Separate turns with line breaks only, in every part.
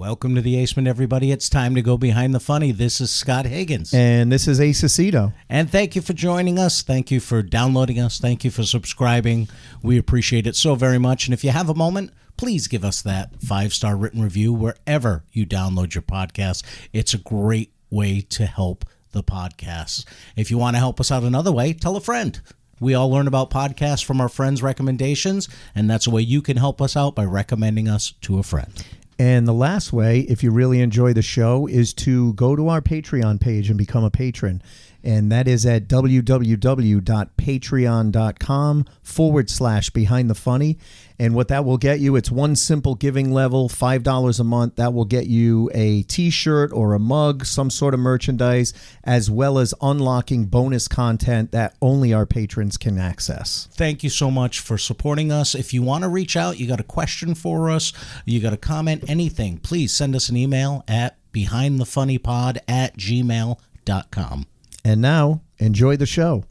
Welcome to the Aceman, everybody. It's time to go behind the funny. This is Scott Higgins.
And this is Ace Aceto.
And thank you for joining us. Thank you for downloading us. Thank you for subscribing. We appreciate it so very much. And if you have a moment, please give us that 5-star written review wherever you download your podcast. It's a great way to help the podcast. If you want to help us out another way, tell a friend. We all learn about podcasts from our friends' recommendations, and that's a way you can help us out by recommending us to a friend.
And the last way, if you really enjoy the show, is to go to our Patreon page and become a patron. And that is at www.patreon.com/behindthefunny. And what that will get you, it's one simple giving level, $5 a month. That will get you a t-shirt or a mug, some sort of merchandise, as well as unlocking bonus content that only our patrons can access.
Thank you so much for supporting us. If you want to reach out, you got a question for us, you got a comment, anything, please send us an email at behindthefunnypod@gmail.com.
And now, enjoy the show.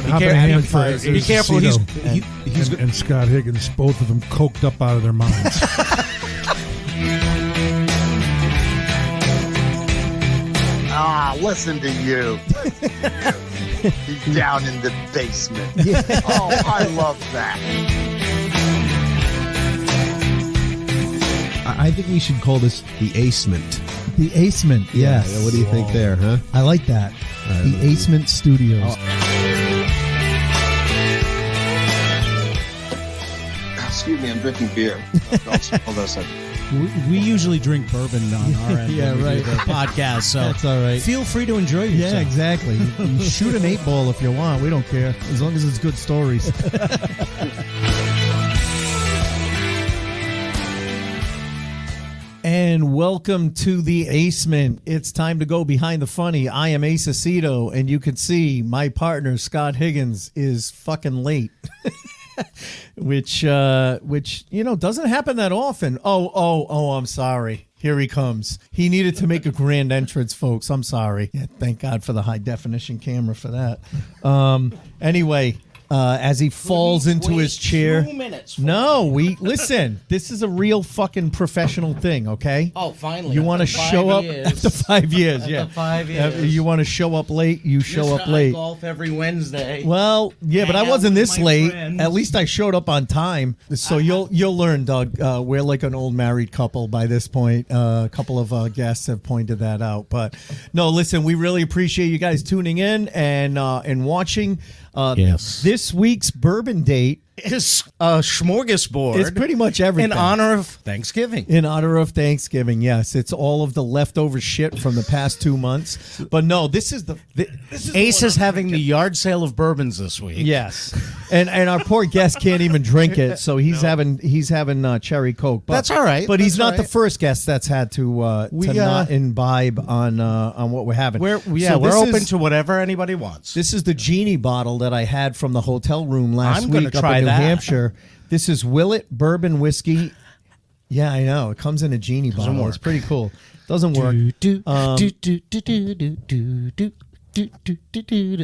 Be careful. He's
and Scott Higgins, both of them coked up out of their minds.
Listen to you. He's down in the basement.
Yeah.
Oh, I love that.
I think we should call this the Acement.
The Acement, yes.
Yeah, what do you think there, huh?
I like that. The Acement Studios.
Excuse me, I'm drinking beer. Hold on a second.
We usually drink bourbon on our end.
Yeah,
when we
right.
do the podcast, so
That's all right.
feel free to enjoy yourself.
Yeah, exactly. You shoot an 8-ball if you want. We don't care, as long as it's good stories. And welcome to the Acement. It's time to go behind the funny. I am Ace Aceto, and you can see my partner, Scott Higgins, is fucking late. which doesn't happen that often. Oh, I'm sorry. Here he comes. He needed to make a grand entrance, folks. I'm sorry. Yeah, thank God for the high definition camera for that. Anyway, as he falls into his chair.
2 minutes.
Listen, this is a real fucking professional thing, okay?
Oh, finally.
You want to show up after 5 years.
After 5 years.
You want to show up late, you show up late.
I golf every Wednesday.
Well, yeah, but I
Hang out
wasn't
with
this
my
late.
friends.
At least I showed up on time. So you'll learn, Doug. We're like an old married couple by this point. A couple of guests have pointed that out. But no, listen, we really appreciate you guys tuning in and watching.
Yes.
This week's bourbon date
is a smorgasbord.
is pretty much everything.
in honor of Thanksgiving.
In honor of Thanksgiving, yes. It's all of the leftover shit from the past 2 months. But no, this is the
Ace is having the yard sale of bourbons this week.
Yes, and our poor guest can't even drink it, so he's having cherry Coke. But,
That's all right.
But he's
That's
not
all
the
right.
first guest that's had to not imbibe on what we're having.
We're open to whatever anybody wants.
This is the genie bottle that I had from the hotel room last
I'm gonna
week up
try
in New
that.
Hampshire. This is Willet Bourbon Whiskey. Yeah, I know. It comes in a genie bottle.
work.
It's pretty cool. Doesn't work.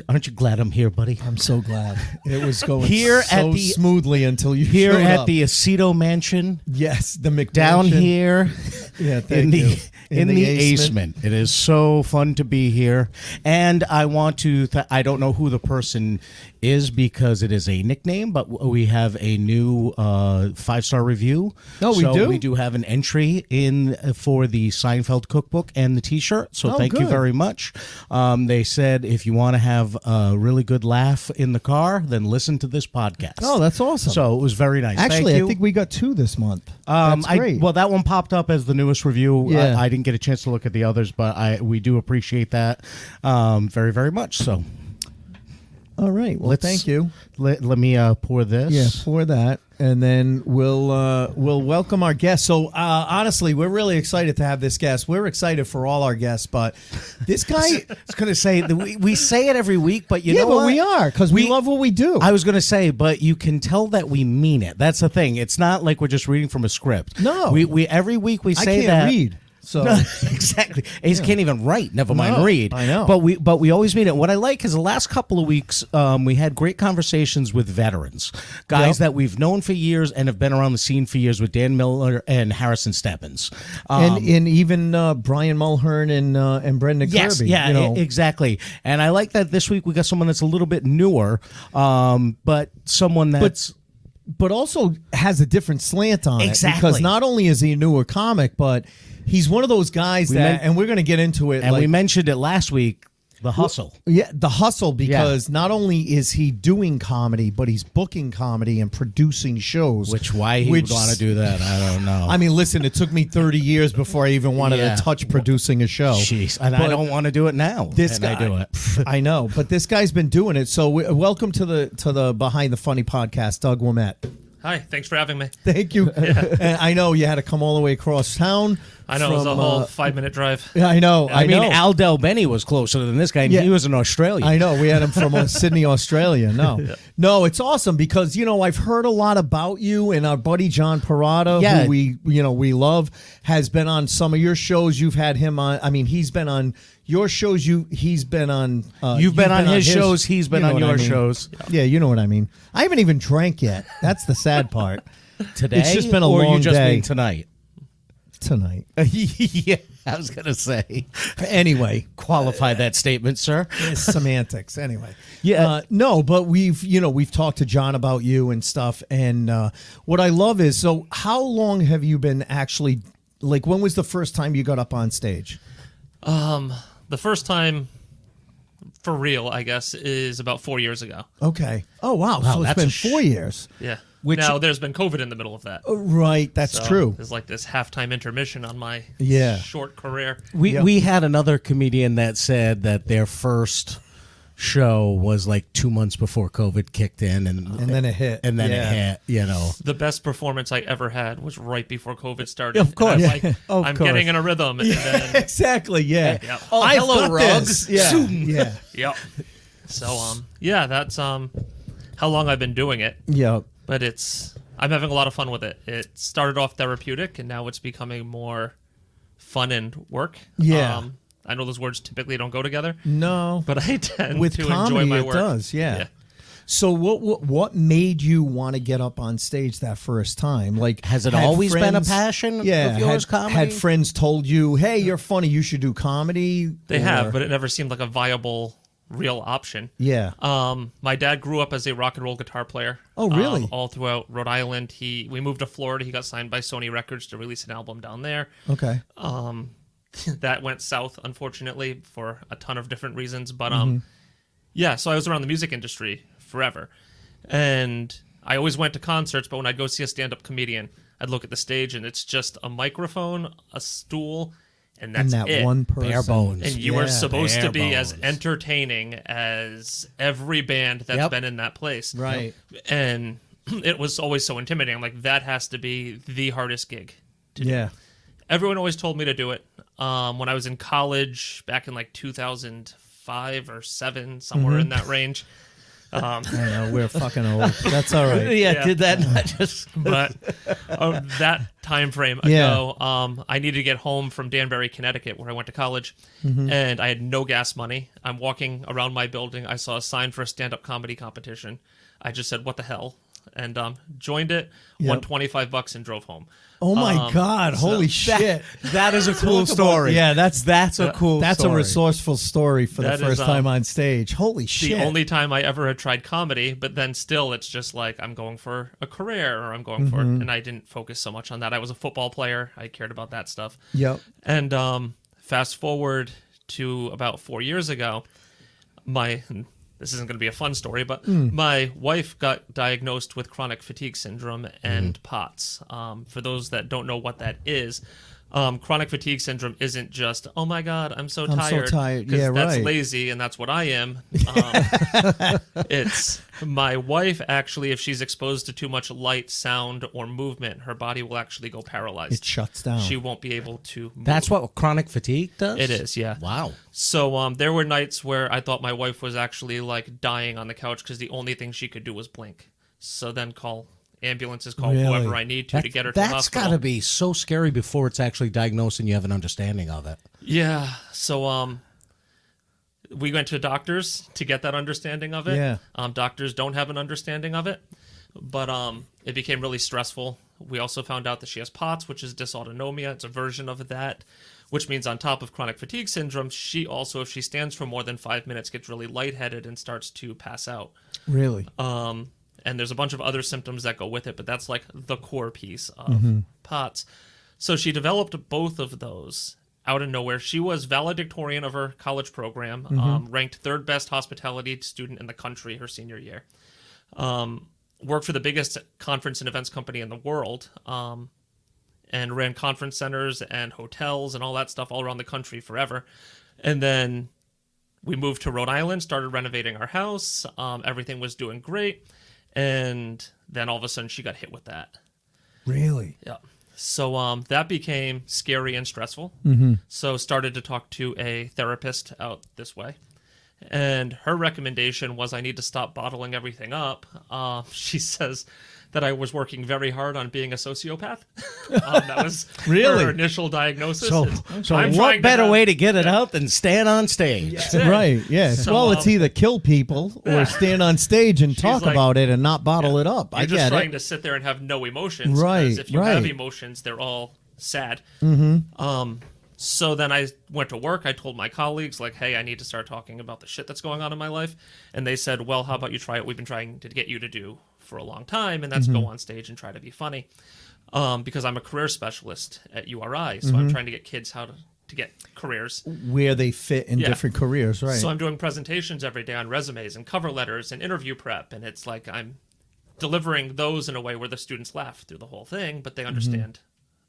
Aren't you glad I'm here, buddy?
I'm so glad. It was going
Here
so
at the-
smoothly until you
Here
showed
at
up.
the Aceto Mansion,
Yes, the McMansion.
down here
Yeah,
in
thank
the
you.
in the Acement. It is so fun to be here, and I want to. I don't know who the person is because it is a nickname, but we have a new 5-star review.
Oh, we do?
We do have an entry in for the Seinfeld cookbook and the T-shirt. So
Oh,
thank you
good.
very much. They said if you want to have a really good laugh in the car, then listen to this podcast.
Oh, that's awesome.
So it was very nice.
Actually,
Thank you.
I think we got 2 this month. That's great.
Well, that one popped up as the newest review.
Yeah.
I didn't get a chance to look at the others, but we do appreciate that very, very much. So
All right. Well, thank you.
Let me pour this.
Yeah, for that, and then we'll welcome our guest. So honestly, we're really excited to have this guest. We're excited for all our guests, but this guy.
I was going to say that we say it every week, but you know
but
what?
we are because we love what we do.
I was going to say, but you can tell that we mean it. That's the thing. It's not like we're just reading from a script.
No.
we every week we
I
say
can't
that.
read. So
Exactly. Ace can't even write, never mind
No,
read.
I know.
But we always meet it. What I like is the last couple of weeks we had great conversations with veterans, guys that we've known for years and have been around the scene for years with Dan Miller and Harrison Stebbins.
and even Brian Mulhern and Brendan
Yes,
Kirby.
yeah,
you know.
exactly. And I like that this week we got someone that's a little bit newer, but someone that's
but also has a different slant on it.
Exactly.
Because not only is he a newer comic, but he's one of those guys and we're going to get into it.
and we mentioned it last week, the hustle.
Yeah, the hustle, because not only is he doing comedy, but he's booking comedy and producing shows.
Why he would want to do that, I don't know.
I mean, listen, it took me 30 years before I even wanted to touch producing a show.
Jeez, and I don't want to do it now.
This
and
guy,
I do it.
I know, but this guy's been doing it. So welcome to the Behind the Funny podcast, Doug Ouimette.
Hi, thanks for having me.
Thank you. And I know you had to come all the way across town.
I know, it was a whole 5-minute drive.
Yeah, I know.
I mean, Al Del Benny was closer than this guy, and he was in Australia.
I know. We had him from Sydney, Australia. No, it's awesome because, I've heard a lot about you, and our buddy John Parada, who we love, has been on some of your shows. You've had him on. I mean, he's been on your shows. He's been on.
You've been on his shows. He's been on your shows.
Yeah, you know what I mean. I haven't even drank yet. That's the sad part.
Today,
it's just been a
or
long
you just
day.
mean tonight?
Tonight.
Yeah, I was gonna say.
Anyway,
qualify that statement, sir.
Semantics. Anyway,
Yeah.
no, but we've talked to John about you and stuff, and what I love is, so how long have you been actually, like, when was the first time you got up on stage?
The first time, for real, I guess, is about 4 years ago.
Okay. Oh wow, so it's
that's
been
a
4 years.
Yeah. Now, there's been COVID in the middle of that.
Right, that's
So
true.
There's like this halftime intermission on my short career.
We had another comedian that said that their first show was like 2 months before COVID kicked in, and
then it hit.
and then it hit.
The best performance I ever had was right before COVID started.
Of course.
And I was like,
Of
I'm
course.
getting in a rhythm. And then,
Exactly. Yeah.
Yeah.
Oh,
I've
hello,
got
Rugs.
this. Yeah.
yep. So, that's how long I've been doing it.
Yeah.
But I'm having a lot of fun with it. It started off therapeutic, and now it's becoming more fun and work.
Yeah.
I know those words typically don't go together,
No.
but I tend
With
to
comedy,
enjoy my
it
work.
does. Yeah. So what made you want to get up on stage that first time? Like,
Has it
had
always been a
friends-
passion of
Yeah,
yours,
had,
comedy?
had friends told you, "Hey, you're funny. You should do comedy."
They
Or-
have, but it never seemed like a viable, real option.
yeah.
My dad grew up as a rock and roll guitar player.
Oh, really?
All throughout Rhode Island. We moved to Florida. He got signed by Sony Records to release an album down there.
Okay.
That went south, unfortunately, for a ton of different reasons. But
Mm-hmm.
so I was around the music industry forever, and I always went to concerts. But when I'd go see a stand-up comedian, I'd look at the stage, and it's just a microphone, a stool, and that's
and that
it.
one person.
Bare bones.
And you are supposed
bare
to be as
bones.
entertaining as every band that's been in that place.
Right.
And it was always so intimidating. I'm like, that has to be the hardest gig to do.
Yeah.
Everyone always told me to do it. When I was in college, back in like 2005 or 7, somewhere in that range.
I know, we're fucking old. That's all right.
Yeah, did that not just?
But that time frame
Yeah.
ago, I needed to get home from Danbury, Connecticut, where I went to college, and I had no gas money. I'm walking around my building. I saw a sign for a stand-up comedy competition. I just said, "What the hell?" and joined it. Won $25 and drove home.
Oh my God! Holy
That-
shit!
That is a cool story.
Yeah, that's
a cool.
That's
story.
a resourceful story for the
That is,
first time on stage. Holy
The
shit!
only time I ever had tried comedy, but then still, it's just like I'm going for a career, or I'm going for, and I didn't focus so much on that. I was a football player. I cared about that stuff.
Yep.
And fast forward to about 4 years ago, this isn't going to be a fun story, but my wife got diagnosed with chronic fatigue syndrome and POTS. For those that don't know what that is, chronic fatigue syndrome isn't just, oh my God, I'm so tired. Because
Yeah,
that's
right.
lazy, and that's what I am. It's my wife, actually, if she's exposed to too much light, sound, or movement, her body will actually go paralyzed.
It shuts down.
She won't be able to move.
That's what chronic fatigue does.
It is, yeah.
Wow.
So there were nights where I thought my wife was actually like dying on the couch because the only thing she could do was blink. So then call ambulances, call
Really?
whoever I need to get her to the
That's
hospital.
got to be so scary before it's actually diagnosed and you have an understanding of it.
Yeah. So we went to doctors to get that understanding of it.
Yeah.
Doctors don't have an understanding of it, but it became really stressful. We also found out that she has POTS, which is dysautonomia. It's a version of that, which means on top of chronic fatigue syndrome, she also, if she stands for more than 5 minutes, gets really lightheaded and starts to pass out.
Really?
And there's a bunch of other symptoms that go with it, but that's like the core piece of POTS. So she developed both of those out of nowhere. She was valedictorian of her college program, ranked third best hospitality student in the country her senior year. Worked for the biggest conference and events company in the world, and ran conference centers and hotels and all that stuff all around the country forever. And then we moved to Rhode Island, started renovating our house. Everything was doing great. And then all of a sudden she got hit with that.
Really?
Yeah. So that became scary and stressful. So started to talk to a therapist out this way. And her recommendation was I need to stop bottling everything up. She says that I was working very hard on being a sociopath. That was
Really?
her initial diagnosis.
So
I'm trying
what
to
better
have-
way to get it out than stand on stage?
Right, yes.
So,
well, it's either kill people or stand on stage and talk
like-
about it and not bottle it up. I
You're just
get
trying
it.
to sit there and have no emotions.
Right,
'cause if you have
right.
emotions, they're all sad. So then I went to work. I told my colleagues, like, hey, I need to start talking about the shit that's going on in my life. And they said, well, how about you try it? We've been trying to get you to do for a long time, and that's go on stage and try to be funny. Because I'm a career specialist at URI, so I'm trying to get kids how to get careers.
Where they fit in
Yeah.
different careers, right?
So I'm doing presentations every day on resumes and cover letters and interview prep, and it's like I'm delivering those in a way where the students laugh through the whole thing, but they understand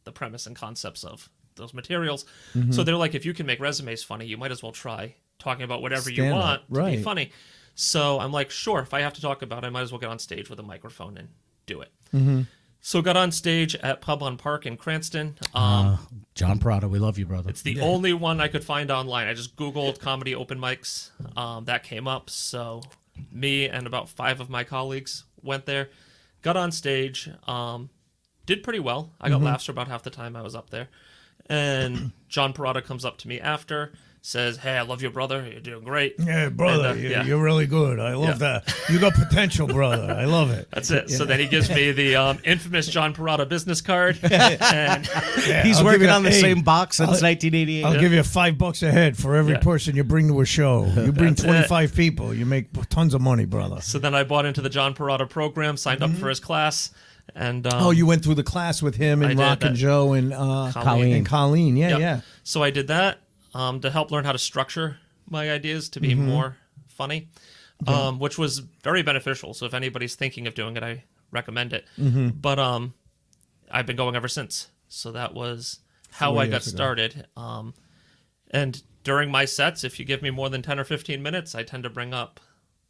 the premise and concepts of those materials. So they're like, if you can make resumes funny, you might as well try talking about whatever you
Stand-up,
want to
right.
be funny. So I'm like, sure, if I have to talk about it, I might as well get on stage with a microphone and do it. So got on stage at Pub on Park in Cranston.
John Prada, we love you, brother.
It's the only one I could find online. I just Googled comedy open mics. That came up. So me and about 5 of my colleagues went there, got on stage, did pretty well. I got laughs for about half the time I was up there. And John Parada comes up to me after, says, hey, I love your brother. You're doing great.
Yeah, brother,
And, yeah.
you're really good. I love that. You got potential, brother. I love it.
That's it. So then he gives me the infamous John Parada business card. And
He's
I'll
working
give you-
on the
hey,
same box since
I'll-
1988.
I'll give you $5 a head for every
Yeah.
person you bring to a show. You bring
That's it.
25 people, you make tons of money, brother.
so then I bought into the John Parada program, signed up for his class. And
oh, you went through the class with him
I
and
did
Rock and
that.
Joe and
Colleen.
And Colleen. Yeah,
Yep.
yeah.
So I did that to help learn how to structure my ideas to be more funny, which was very beneficial. So if anybody's thinking of doing it, I recommend it. But I've been going ever since. So that was how
4
I got
years ago.
started. And during my sets, if you give me more than 10 or 15 minutes, I tend to bring up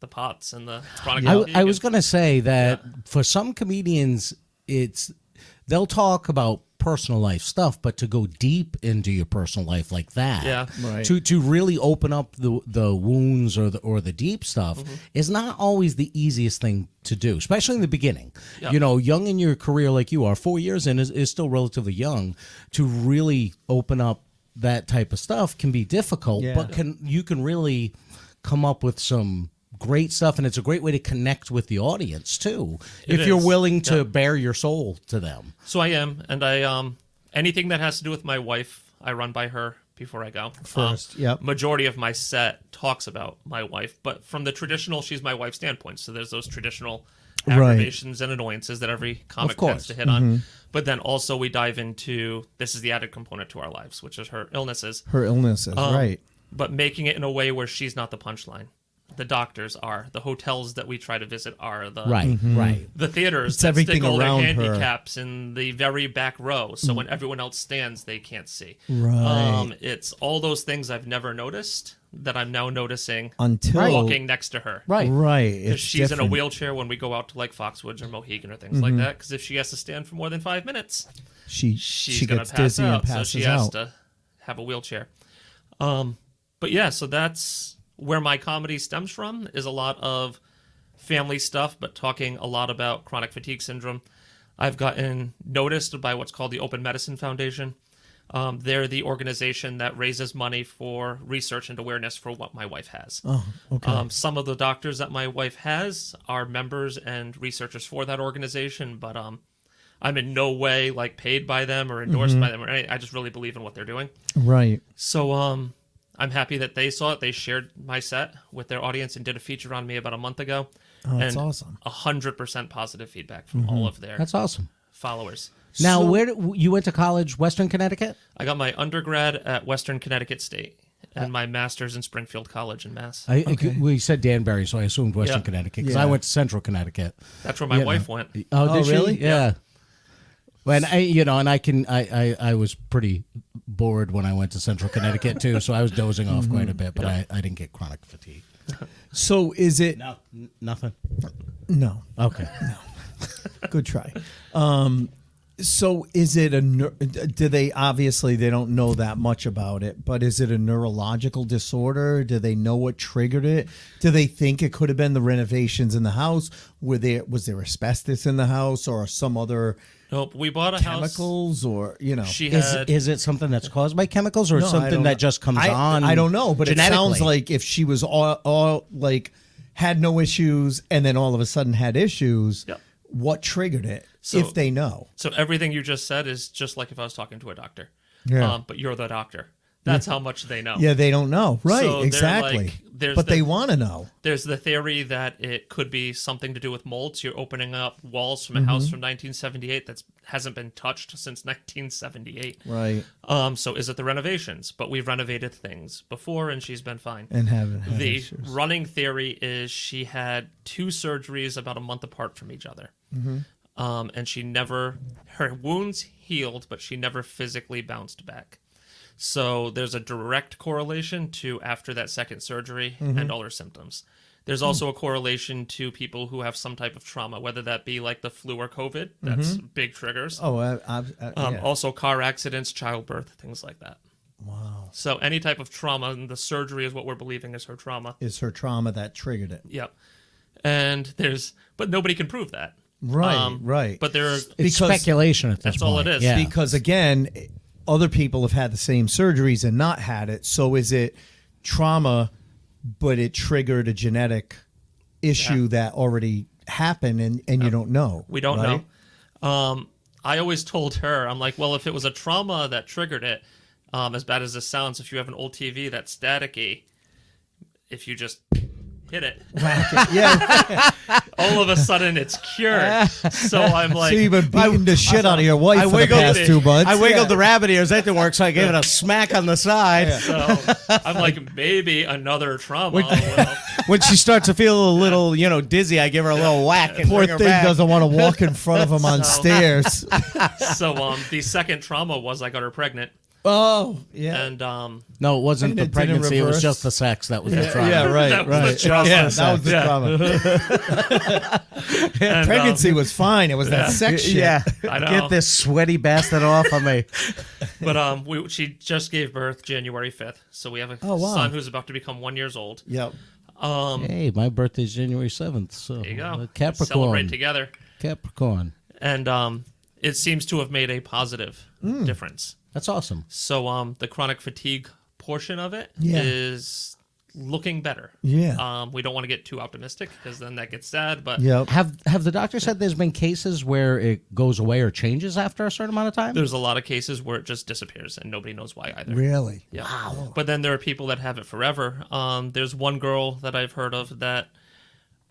the POTS and the chronic fatigue
I was
and-
going to say that for some comedians, they'll talk about personal life stuff, but to go deep into your personal life like that,
Yeah.
Right.
to really open up the wounds or the deep stuff is not always the easiest thing to do, especially in the beginning.
Yeah.
You know, young in your career like you are, 4 years in is still relatively young. To really open up that type of stuff can be difficult,
Yeah.
but you can really come up with some great stuff, and it's a great way to connect with the audience too,
It
if you're
is.
willing to bare your soul to them.
So I am, and I anything that has to do with my wife, I run by her before I go.
First, yep.
Majority of my set talks about my wife, but from the traditional, she's my wife standpoint. So there's those traditional
Right.
aggravations and annoyances that every comic
course.
tends to hit on. But then also we dive into this is the added component to our lives, which is her illnesses.
Her illnesses, right.
But making it in a way where she's not the punchline. The doctors are. The hotels that we try to visit are. The
Right.
the theaters
It's
that
everything
stick all their
around her.
handicaps in the very back row, so when everyone else stands, they can't see.
Right.
It's all those things I've never noticed that I'm now noticing
Until
walking next to her.
Right.
Right.
Because
It's
she's in a
different.
wheelchair when we go out to like Foxwoods or Mohegan or things like that. Because if she has to stand for more than 5 minutes,
She
she's gonna
gets
pass
dizzy
out.
and
So
passes
she has
out.
to have a wheelchair. But yeah, so that's where my comedy stems from, is a lot of family stuff, but talking a lot about chronic fatigue syndrome. I've gotten noticed by what's called the Open Medicine Foundation. They're the organization that raises money for research and awareness for what my wife has.
Oh, okay.
Some of the doctors that my wife has are members and researchers for that organization, but I'm in no way like paid by them or endorsed by them or anything. I just really believe in what they're doing.
Right.
So I'm happy that they saw it. They shared my set with their audience and did a feature on me about a month ago.
Oh, that's
and
awesome.
100% positive feedback from all of their
That's awesome.
followers.
Now, you went to college, Western Connecticut?
I got my undergrad at Western Connecticut State and my master's in Springfield College in Mass.
We said Danbury, so I assumed Western Connecticut because I went to Central Connecticut.
That's where my wife went.
Oh, did
really?
She? Yeah. When I was pretty bored when I went to Central Connecticut too, so I was dozing off quite a bit, but I didn't get chronic fatigue.
So is it?
No, nothing.
No.
Okay.
Good try. So is it do they, obviously they don't know that much about it, but is it a neurological disorder? Do they know what triggered it? Do they think it could have been the renovations in the house? Was there asbestos in the house or some other
Nope, we bought a
chemicals
house.
or, you know?
She had
Is it something that's caused by chemicals or
No, I
something
don't
that
know.
just comes on?
I don't know, but it sounds
genetically?
like if she was all like had no issues and then all of a sudden had issues,
Yep.
what triggered it?
So-
if they know.
So everything you just said is just like if I was talking to a doctor.
Yeah.
But you're the doctor. That's how much they know.
Yeah, they don't know. Right,
So they're
exactly.
like- there's
but
the-
they want to know.
There's the theory that it could be something to do with molds. You're opening up walls from a house from 1978 that hasn't been touched since 1978.
Right.
So is it the renovations? But we've renovated things before, and she's been fine.
And haven't had
The
issues.
running theory is she had 2 surgeries about a month apart from each other. And her wounds healed, but she never physically bounced back. So there's a direct correlation to after that second surgery and all her symptoms. There's also a correlation to people who have some type of trauma, whether that be like the flu or COVID. That's big triggers.
Oh, yeah.
Also car accidents, childbirth, things like that.
Wow.
So any type of trauma, and the surgery is what we're believing is her trauma.
Is her trauma that triggered it?
Yep. And but nobody can prove that.
Right, right.
But there are,
It's
because-
speculation at this
That's all
point.
it is.
Yeah.
Because again, other people have had the same surgeries and not had it. So is it trauma, but it triggered a genetic issue that already happened and you don't know?
we don't
right?
know. I always told her, I'm like, well, if it was a trauma that triggered it, as bad as this sounds, if you have an old TV that's staticky, if you just hit it,
Yeah.
all of a sudden it's cured. So I'm like,
So you've been beating the shit out of your wife for the past
it.
2 months.
I wiggled the rabbit ears. That didn't work, so I gave it a smack on the side.
so I'm like, maybe another trauma. will-
When she starts to feel a little, dizzy, I give her a little whack and
Poor
bring her
thing
back.
doesn't want to walk in front of him on stairs.
So the second trauma was I got her pregnant,
Oh, yeah.
and
No, it wasn't
And
the
it didn't
pregnancy. It was
reverse.
just the sex that was the trauma.
Yeah, right,
That was
right.
the trauma.
Yeah, that was the
Yeah.
trauma.
And,
Pregnancy was fine. It was that sex shit.
Yeah.
I know.
Get this sweaty bastard off of me.
But she just gave birth January 5th, so we have a
Oh, wow.
son who's about to become 1 year old.
Yep.
Hey, my birthday's January 7th. So
There you go.
Capricorn.
Celebrate together.
Capricorn.
And it seems to have made a positive difference.
That's awesome.
So the chronic fatigue portion of it
Yeah.
is looking better.
Yeah.
We don't want to get too optimistic because then that gets sad. But
Yep.
Have the doctor said there's been cases where it goes away or changes after a certain amount of time?
there's a lot of cases where it just disappears and nobody knows why either.
Really?
Yeah. Wow. But then there are people that have it forever. There's one girl that I've heard of that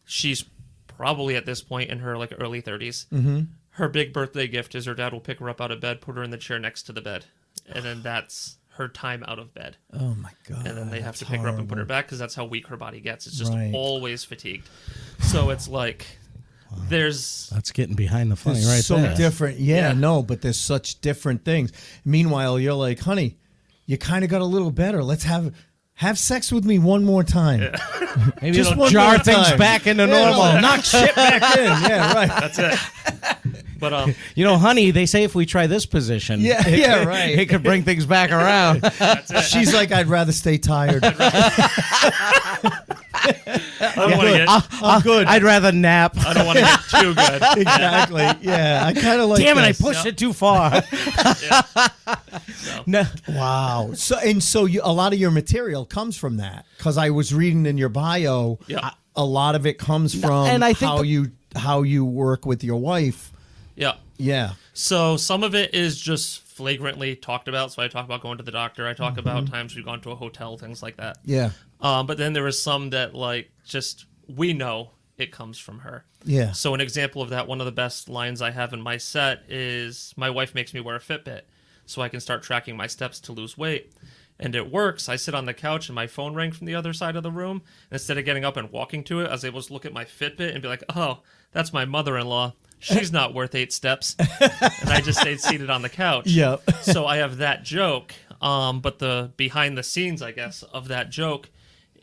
she's probably at this point in her early 30s. Mm-hmm. Her big birthday gift is her dad will pick her up out of bed, put her in the chair next to the bed, and then that's her time out of bed.
Oh, my God.
And then they have to pick her up and put her back because that's how weak her body gets. It's just
Right.
always fatigued. So it's like there's
That's getting behind the funny
It's
right
so
there.
different. Yeah, no, but there's such different things. Meanwhile, you're like, honey, you kind of got a little better. Let's have sex with me one more time.
Maybe
Just
it'll
one
jar
more
things
time.
back into
Yeah,
normal.
knock shit back in. Yeah, right.
that's it. But
Honey, they say if we try this position,
Yeah, yeah, right.
it could bring things back around.
She's like, I'd rather stay tired.
I don't want to get.
I'm good.
I'd rather nap.
I don't want to get too good.
Exactly. Yeah, I kind of like.
Damn it! I
this.
pushed it too far. No.
Wow. So a lot of your material comes from that, because I was reading in your bio.
Yeah.
A lot of it comes from
and I think
how you work with your wife.
Yeah.
Yeah.
So some of it is just flagrantly talked about. So I talk about going to the doctor. I talk about times we've gone to a hotel, things like that.
Yeah.
But then there is some that like just we know it comes from her.
Yeah.
So an example of that, one of the best lines I have in my set is my wife makes me wear a Fitbit so I can start tracking my steps to lose weight. And it works. I sit on the couch and my phone rang from the other side of the room. And instead of getting up and walking to it, I was able to look at my Fitbit and be like, oh, that's my mother-in-law. She's not worth 8 steps. And I just stayed seated on the couch.
Yep.
So I have that joke. But the behind the scenes, I guess, of that joke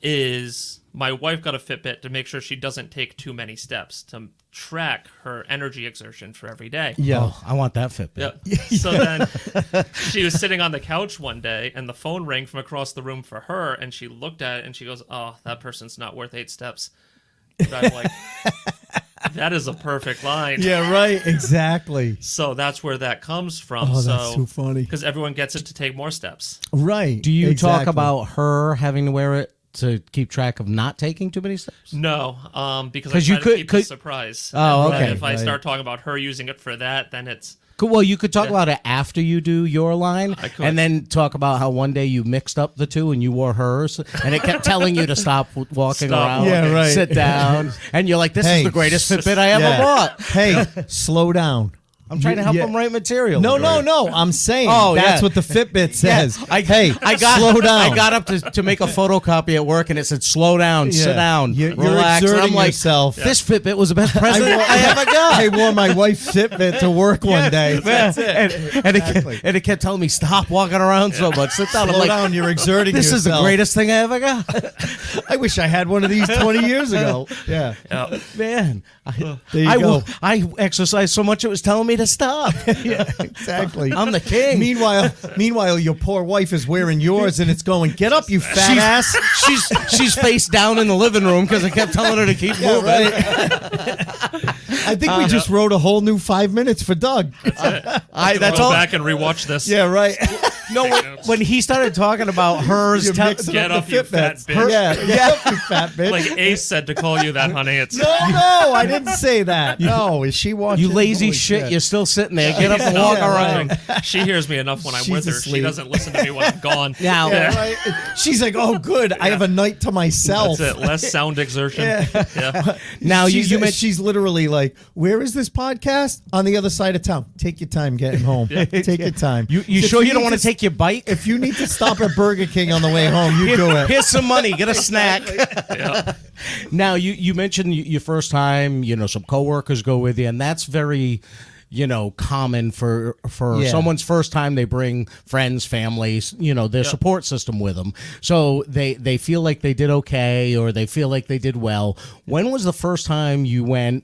is my wife got a Fitbit to make sure she doesn't take too many steps, to track her energy exertion for every day.
Yeah.
Oh, I want that Fitbit.
Yeah. So then she was sitting on the couch one day and the phone rang from across the room for her, and she looked at it and she goes, oh, that person's not worth 8 steps. And I'm like, that is a perfect line.
Yeah, right. Exactly.
So that's where that comes from.
Oh, that's too funny.
Because everyone gets it to take more steps.
Right.
Do you talk
Exactly.
about her having to wear it to keep track of not taking too many steps?
No, because I
'Cause
try
you
to keep
could-
the surprise.
Oh,
And
okay.
if I
Right.
start talking about her using it for that, then it's...
Well, you could talk about it after you do your line,
I could.
and then talk about how one day you mixed up the two and you wore hers, and it kept telling you to stop walking
Stop
around,
walking.
Yeah, right.
sit down, and you're like, "This
Hey,
is the greatest Fitbit I ever
Yeah.
bought."
Hey, slow down.
I'm trying to help
Yeah.
them write material.
No. I'm saying
Oh,
that's
yeah.
what the Fitbit says.
I got
slow down.
I got up to make a photocopy at work, and it said, "Slow down, sit
Yeah.
down,
You're
relax." And I'm
exerting
like,
yourself.
"This Fitbit was the best present I ever got."
I wore my wife's Fitbit to work one day.
Man, and it kept telling me, "Stop walking around so much. Sit down." I'm
Slow
like,
down. You're exerting
"This is the
yourself.
greatest thing I ever got."
I wish I had one of these 20 years ago. Yeah.
Yeah.
Man,
There you go.
I exercised so much it was telling me to stop.
Yeah, exactly.
I'm the king.
Meanwhile, your poor wife is wearing yours, and it's going, "Get up, you fat ass."
She's face down in the living room because I kept telling her to keep moving.
Right. I think we just wrote a whole new 5 minutes for Doug.
That's
Go
all.
back and rewatch this.
Yeah, right.
No, when he started talking about hers,
You're mixing
Get
up
up,
the
you fat
Fitbits.
bitch.
Yeah, get up, you fat bitch.
Like Ace said to call you that, honey. It's
no, I didn't say that. No, is she watching?
you lazy
Holy
shit, you're still sitting there. Get up and walk around.
She hears me enough when I'm
She's
with her. She
asleep.
doesn't listen to me when I'm gone.
Now,
Yeah, right. She's like, "Oh, good. I have a night to myself."
That's it. Less sound exertion. Yeah.
now you mentioned
she's literally like, "Where is this podcast? On the other side of town. Take your time getting home. Take your time.
you
If
sure you
need
don't want to take your bike?
If you need to stop at Burger King on the way home, you do it.
Here's some money. Get a snack.
Yeah.
Now you mentioned your first time. Some coworkers go with you, and that's very, common for
Yeah.
someone's first time. They bring friends, families, their support system with them, so they feel like they did okay, or they feel like they did well. When was the first time you went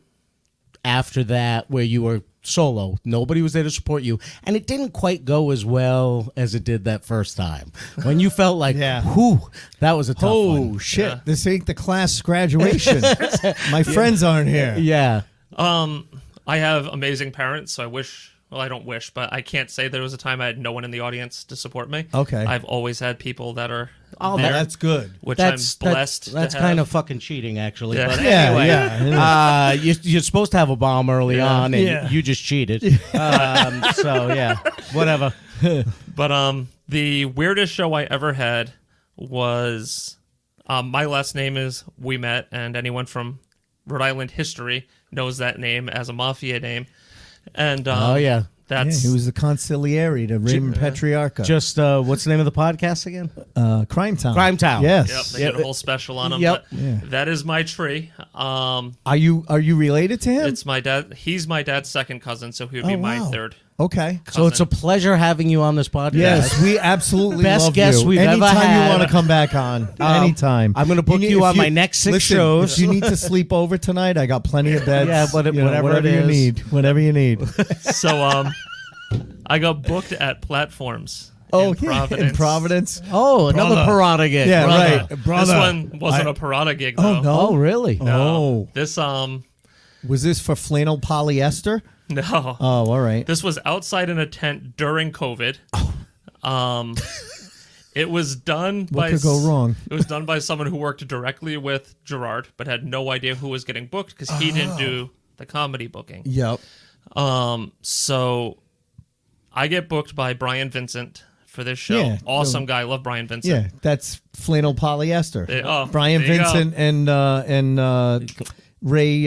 after that where you were solo, nobody was there to support you, and it didn't quite go as well as it did that first time, when you felt like,
Yeah.
whew, that was a tough one.
Oh shit! This ain't the class graduation. My friends aren't here.
Yeah.
I have amazing parents, so I wish. Well, I don't wish, but I can't say there was a time I had no one in the audience to support me.
Okay.
I've always had people that are
Oh,
there,
That's good.
which
That's
I'm blessed.
That's
to
kind
have.
of fucking cheating, actually.
Yeah.
But
Yeah,
anyway,
yeah.
you're supposed to have a bomb early on, and
Yeah.
you just cheated. So yeah, whatever.
But the weirdest show I ever had was my last name is Ouimette, and anyone from Rhode Island history knows that name as a mafia name. And
Oh yeah.
that's
He was the consigliere to Raymond Petriarca.
Just what's the name of the podcast again?
Crime Town.
Crime Town.
Yes.
Yep, they did a whole special on him.
Yep.
But
Yeah.
that is my tree.
Are you related to him?
It's my dad. He's my dad's second cousin, so he would
Oh,
be my
wow.
third.
Okay.
So it's a pleasure having you on this podcast.
Yes, we absolutely
Best
love
guest
you.
we've ever
Anytime
had.
you want to come back on, anytime.
I'm gonna book
need-
you
if
on my next 6 shows.
If you need to sleep over tonight, I got plenty of beds.
Yeah, whatever it
you
is.
need. Whatever you need.
So I got booked at platforms
Oh,
in Providence.
in Providence.
Oh, another piranha gig.
Yeah,
Brother.
right.
This
Brother.
one wasn't a piranha gig, though.
Oh, no.
Oh, really?
Oh.
This
Was this for flannel polyester?
no.
Oh, all right.
This was outside in a tent during COVID. It was done by
could go wrong?
It was done by someone who worked directly with Gerard, but had no idea who was getting booked because he didn't do the comedy booking.
Yep.
So I get booked by Brian Vincent for this show.
Yeah.
Awesome guy. Love Brian Vincent.
Yeah, that's flannel polyester. Brian
there you go.
Vincent and Ray,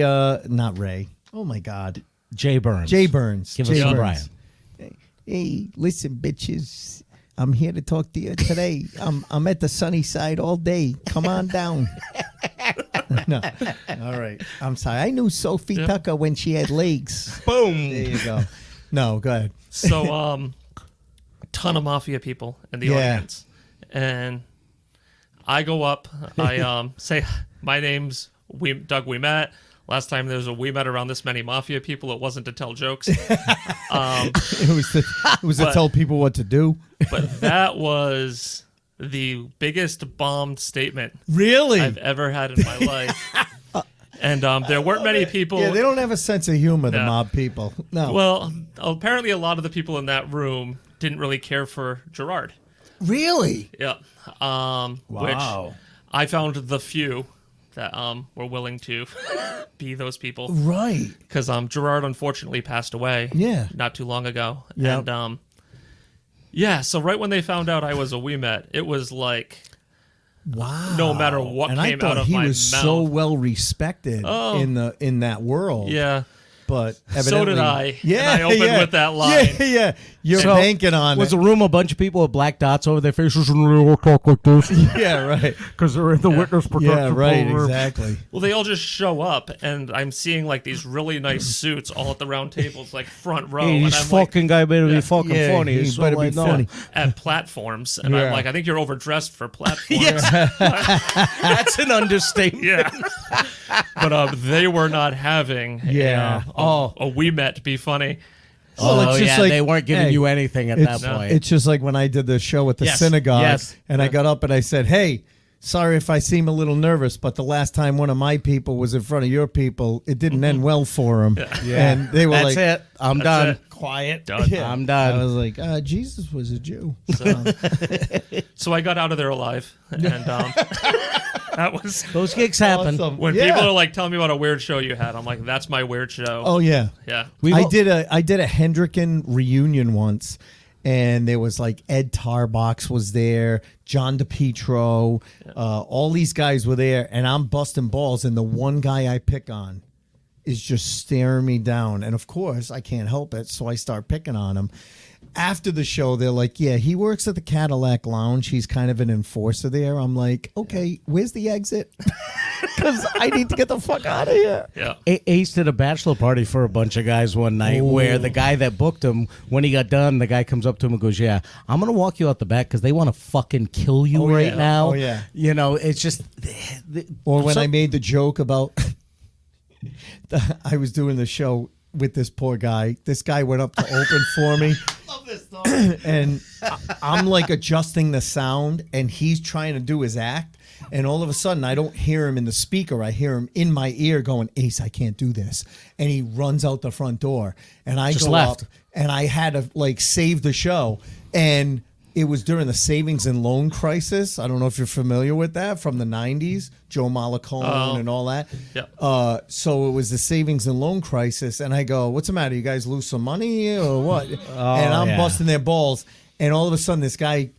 not Ray. Oh my God,
Jay Burns.
Jay Burns.
Give
Jay
us some
Burns.
Brian.
Hey, listen, bitches. I'm here to talk to you today. I'm at the sunny side all day. Come on down. No. All right. I'm sorry. I knew Sophie Tucker when she had legs.
Boom.
There you go. No, go ahead.
So, a ton of mafia people in the audience, and I go up. I say, "My name's Doug Ouimette." Last time there was a Ouimette around this many mafia people, it wasn't to tell jokes.
It was to tell people what to do.
But that was the biggest bombed statement
Really?
I've ever had in my life. And there weren't many people.
Yeah, they don't have a sense of humor, the
Yeah.
mob people. No.
Well, apparently a lot of the people in that room didn't really care for Gerard.
Really?
Yeah. Which I found the few that were willing to be those people.
Right.
Because Gerard unfortunately passed away.
Yeah.
Not too long ago.
Yep.
And yeah, so right when they found out I was a Ouimette, it was like,
Wow.
no matter what
and
came
I thought
out of
he
my
was
mouth.
so well respected in that world.
Yeah.
But
So did
evidently,
I.
Yeah,
And I opened with that line.
Yeah. You're
So,
banking on
Was
it.
the room a bunch of people with black dots over their faces and they all talk like this?
Yeah, right.
Because they're in the witness protection
Yeah, right.
program.
Exactly.
Well, they all just show up, and I'm seeing like these really nice suits all at the round tables, like front row.
Hey,
and
this
I'm
fucking guy better be fucking
Yeah,
funny.
he
It's so
better be
I know.
funny.
at platforms, and
Yeah.
I'm like, I think you're overdressed for platforms.
That's an understatement.
Yeah. But they were not having
Yeah.
a Ouimette be funny.
Well, it's
Oh,
just
yeah,
like-
they weren't giving
hey,
you anything at that
It's,
point.
it's just like when I did the show at the
Yes,
synagogue,
yes.
and I got up and I said, "Hey, sorry if I seem a little nervous, but the last time one of my people was in front of your people, it didn't end well for him."
Yeah.
And they were
That's
like,
it. I'm done.
it.
"Quiet,
Done.
Yeah.
I'm done.
I was like, "Jesus was a Jew."
So I got out of there alive, and that was
Those gigs happen.
Awesome.
when
Yeah.
people are like, "Tell me about a weird show you had." I'm like, "That's my weird show."
"Oh yeah,
yeah.
I did a Hendricken reunion once, and there was like Ed Tarbox was there, John DePietro, all these guys were there, and I'm busting balls, and the one guy I pick on is just staring me down, and of course I can't help it, so I start picking on him. After the show, they're like, "Yeah, he works at the Cadillac Lounge. He's kind of an enforcer there." I'm like, "Okay, where's the exit?" Because I need to get the fuck out of here.
Yeah.
Ace did a bachelor party for a bunch of guys one night where the guy that booked him, when he got done, the guy comes up to him and goes, "Yeah, I'm going to walk you out the back because they want to fucking kill you right
yeah.
now."
Oh, yeah.
You know, it's just...
Or when
So-
I made the joke about I was doing the show with this poor guy. This guy went up to open for me. Love this story. And I'm like adjusting the sound, and he's trying to do his act. And all of a sudden, I don't hear him in the speaker. I hear him in my ear going, "Ace, I can't do this." And he runs out the front door. And I
Just
go
left.
up, and I had to like save the show. And it was during the savings and loan crisis. I don't know if you're familiar with that from the 90s, Joe Malacone and all that.
Yeah.
So it was the savings and loan crisis. And I go, "What's the matter? You guys lose some money or what?" And I'm
yeah.
busting their balls. And all of a sudden, this guy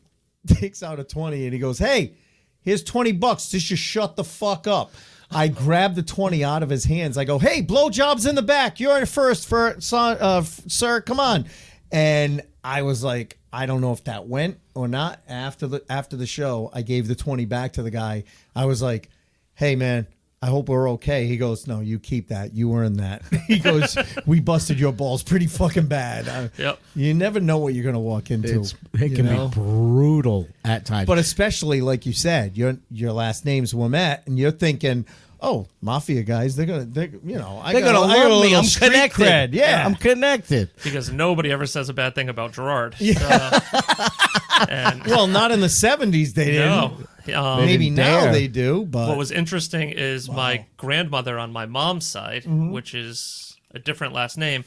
takes out a 20 and he goes, "Hey, here's $20. Just shut the fuck up." I grab the 20 out of his hands. I go, "Hey, blowjobs in the back. You're in first, sir. Come on." And I was like, I don't know if that went or not. After the show, I gave the 20 back to the guy. I was like, "Hey, man, I hope we're okay." He goes, "No, you keep that. You earned that." He goes, "We busted your balls pretty fucking bad."
Yep.
You never know what you're going to walk into.
It can be brutal at times.
But especially, like you said, your last name's Ouimette, and you're thinking, oh, mafia guys, they're gonna
They're gonna love me. I'm connected.
Cred. Yeah,
I'm connected.
Because nobody ever says a bad thing about Gerard. And
well, not in the 70s they didn't.
no.
Maybe
didn't
now
dare.
they do, but
What was interesting is my grandmother on my mom's side,
Mm-hmm.
which is a different last name,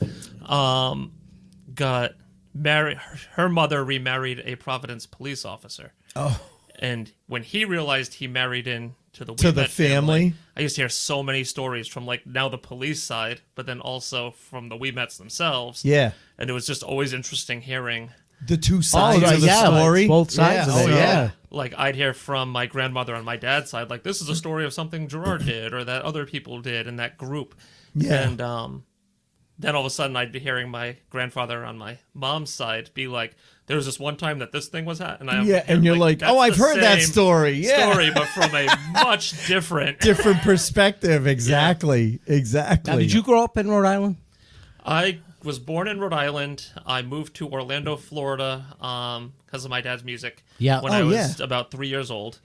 got married. Her mother remarried a Providence police officer.
Oh.
And when he realized he married into the
To the
Ouimette
family?
I used to hear so many stories from like now the police side, but then also from the Ouimettes themselves.
yeah,
And it was just always interesting hearing.
the two sides
right,
of the
yeah,
story,
both sides of
oh,
it,
yeah.
Like I'd hear from my grandmother on my dad's side, like this is a story of something Gerard did or that other people did in that group.
Yeah.
And then all of a sudden I'd be hearing my grandfather on my mom's side be like, there was this one time that this thing was happening.
And you're like,
that's
oh, I've
the
heard that
same
story. Yeah.
story, but from a much different.
Different perspective. Exactly. Exactly.
Now, did you grow up in Rhode Island?
I was born in Rhode Island. I moved to Orlando, Florida, because of my dad's music.
Yeah.
When
Oh,
I was
yeah.
about 3 years old,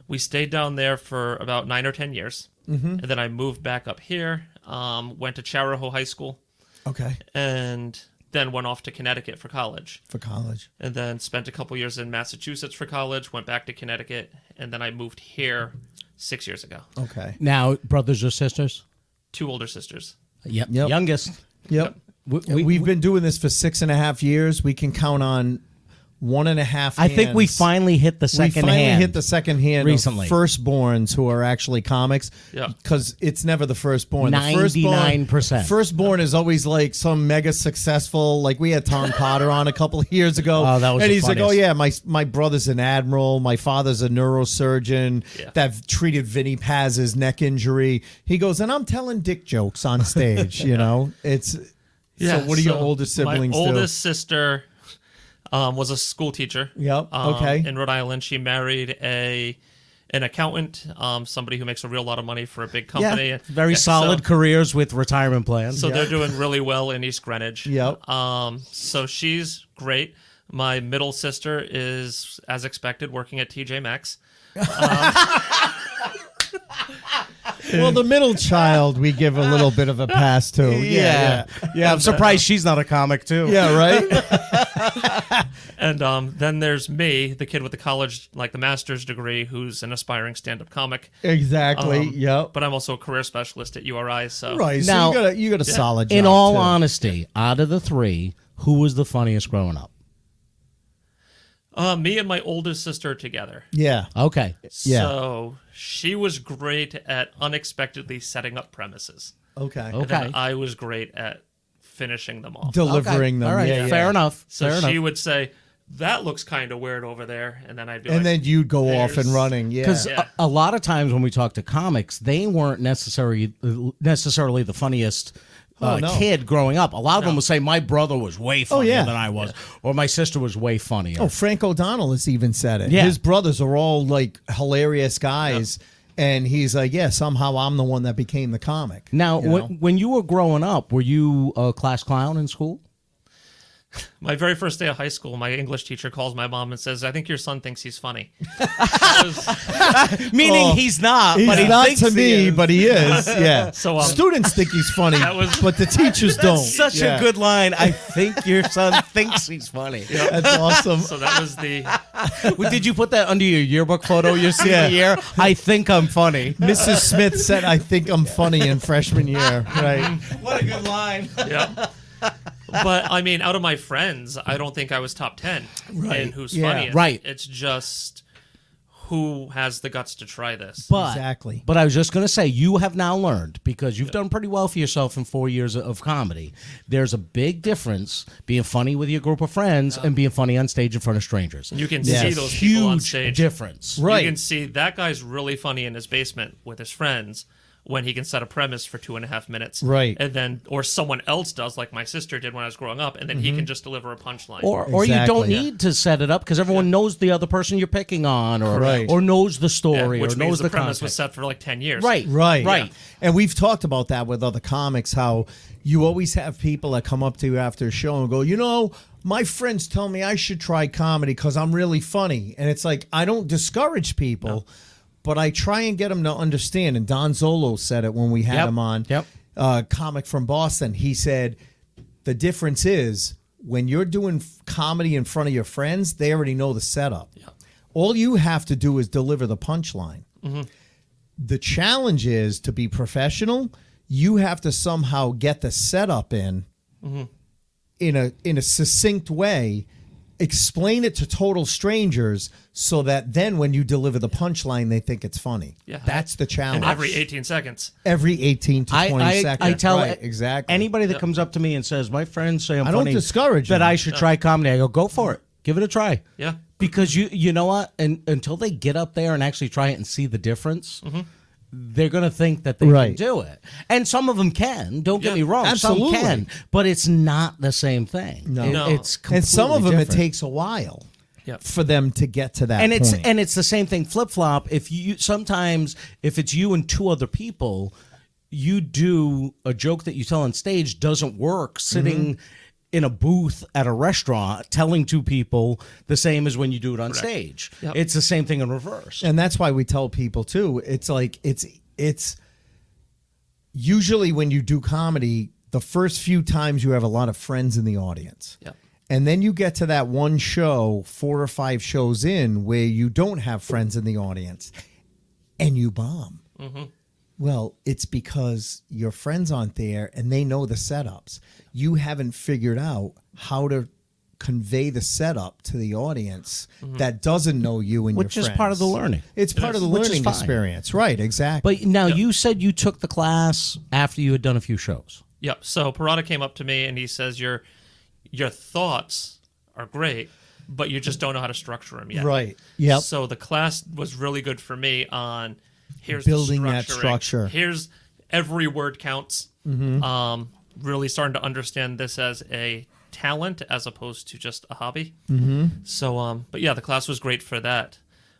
we stayed down there for about 9 or 10 years, and then I moved back up here. Went to Charahoe High School,
Okay.
and then went off to Connecticut for college.
For college.
And then spent a couple years in Massachusetts for college. Went back to Connecticut, and then I moved here 6 years ago.
Okay.
Now, brothers or sisters?
2 older sisters.
Yep.
Yep.
Youngest.
Yep. We've been doing this for 6.5 years. We can count on 1.5
I think we
hands.
finally hit the second
we finally
hand.
hit the second hand
recently.
of firstborns who are actually comics.
Yeah.
Because it's never the firstborn.
99%.
Firstborn is always like some mega successful. Like we had Tom Potter on a couple of years ago.
Oh, that was
and
the
he's like,
funniest.
oh yeah, my brother's an admiral. My father's a neurosurgeon
Yeah.
that treated Vinny Paz's neck injury. He goes, and I'm telling dick jokes on stage. You know, it's.
Yeah.
So what do your older siblings
My
do?
oldest sister was a school teacher.
Yep, okay.
In Rhode Island, she married an accountant, somebody who makes a real lot of money for a big company.
Yeah, very
Yeah,
solid
So,
careers with retirement plans.
so they're doing really well in East Greenwich.
Yep.
So she's great. My middle sister is, as expected, working at TJ Maxx.
Well, the middle child we give a little bit of a pass to.
yeah. I'm surprised she's not a comic, too.
Yeah, right?
And then there's me, the kid with the college, like the master's degree, who's an aspiring stand-up comic.
Exactly. Yep.
But I'm also a career specialist at URI. So
Right. So
Now-
you got a solid job.
In all
too.
honesty, out of the three, who was the funniest growing up?
me and my oldest sister together.
Yeah.
Okay.
Yeah.
So she was great at unexpectedly setting up premises.
Okay.
And
Okay.
then I was great at finishing them off.
Delivering them.
All right.
Yeah, yeah.
Fair enough.
So
Fair
she
enough.
would say, that looks kind of weird over there. And then I'd be
And
like,
then you'd go off and
There's-
running. Yeah.
Because
Yeah.
a lot of times when we talk to comics, they weren't necessarily the funniest
no.
kid growing up. A lot of them would say, my brother was way funnier
yeah.
than I was, or my sister was way funnier.
Oh, Frank O'Donnell has even said it.
Yeah.
His brothers are all like hilarious guys. And he's like, yeah, somehow I'm the one that became the comic.
Now,
you know?
when you were growing up, were you a class clown in school?
my very first day of high school, my English teacher calls my mom and says, I think your son thinks he's funny. That was-
Meaning
Oh,
he's not,
He's
but he
not
thinks
to
he
me,
is.
but he is. Yeah.
So,
Students think he's funny,
that was-
but the teachers don't.
Such
Yeah.
a good line. I think your son thinks he's funny.
That's awesome.
so that was the...
Well, did you put that under your yearbook photo your senior year? I think I'm funny.
Mrs. Smith said, I think I'm funny in freshman year. Right.
What a good line.
Yeah. But I mean, out of my friends, I don't think I was top 10 in who's
Yeah.
funniest.
Right.
It's just who has the guts to try this.
But,
Exactly.
But I was just going to say, you have now learned, because you've done pretty well for yourself in 4 years of comedy. There's a big difference being funny with your group of friends and being funny on stage in front of strangers.
You can
Yes.
see those people on
Huge
stage.
difference.
Right.
You can see that guy's really funny in his basement with his friends when he can set a premise for 2.5 minutes.
Right.
And then, or someone else does, like my sister did when I was growing up, and then he can just deliver a punchline.
Or you don't
Exactly.
need to set it up because everyone knows the other person you're picking on, or
Right.
or knows the
Yeah,
story,
which
or
means
knows
the
the
premise
context.
was set for like 10 years.
Right,
Right.
right.
And we've talked about that with other comics, how you always have people that come up to you after a show and go, you know, my friends tell me I should try comedy because I'm really funny. And it's like, I don't discourage people. but I try and get them to understand. And Don Zolo said it when we had
Yep.
him on.
Yep.
Comic from Boston. He said the difference is when you're doing comedy in front of your friends, they already know the setup.
Yeah.
All you have to do is deliver the punchline. The challenge is to be professional. You have to somehow get the setup in a succinct way, explain it to total strangers so that then when you deliver the punchline, they think it's funny.
Yeah.
That's the challenge.
And every 18 seconds.
Every 18 to 20 seconds.
I tell
right, exactly.
anybody that comes up to me and says, my friends say I'm
I don't
funny,
discourage
that
them.
I should try comedy. I go for it. Give it a try.
Yeah.
Because you know what? And until they get up there and actually try it and see the difference, they're going to think that they
Right.
can do it. And some of them can. Don't get
Yeah,
me wrong.
absolutely.
Some can. But it's not the same thing.
No.
No.
It's
and some of them
completely
it
different.
takes a while
Yep.
for them to get to that
and
point.
it's the same thing flip flop. If you sometimes if it's you and two other people, you do a joke that you tell on stage doesn't work sitting in a booth at a restaurant telling two people the same as when you do it on stage.
Yep.
It's the same thing in reverse.
And that's why we tell people too. It's like it's usually when you do comedy, the first few times you have a lot of friends in the audience.
Yeah.
And then you get to that one show, 4 or 5 shows in, where you don't have friends in the audience and you bomb. Well, it's because your friends aren't there and they know the setups. You haven't figured out how to convey the setup to the audience that doesn't know you and
Which
your
is
friends.
part of the learning.
It's part of the
Which is
learning
fine.
experience. Right, exactly.
But now you said you took the class after you had done a few shows.
Yep. So Parada came up to me and he says, your thoughts are great, but you just don't know how to structure them yet.
Right. Yep.
So the class was really good for me on here's
Building
the
that
structuring.
structure.
Here's every word counts. Really starting to understand this as a talent as opposed to just a hobby. So, but yeah, the class was great for that.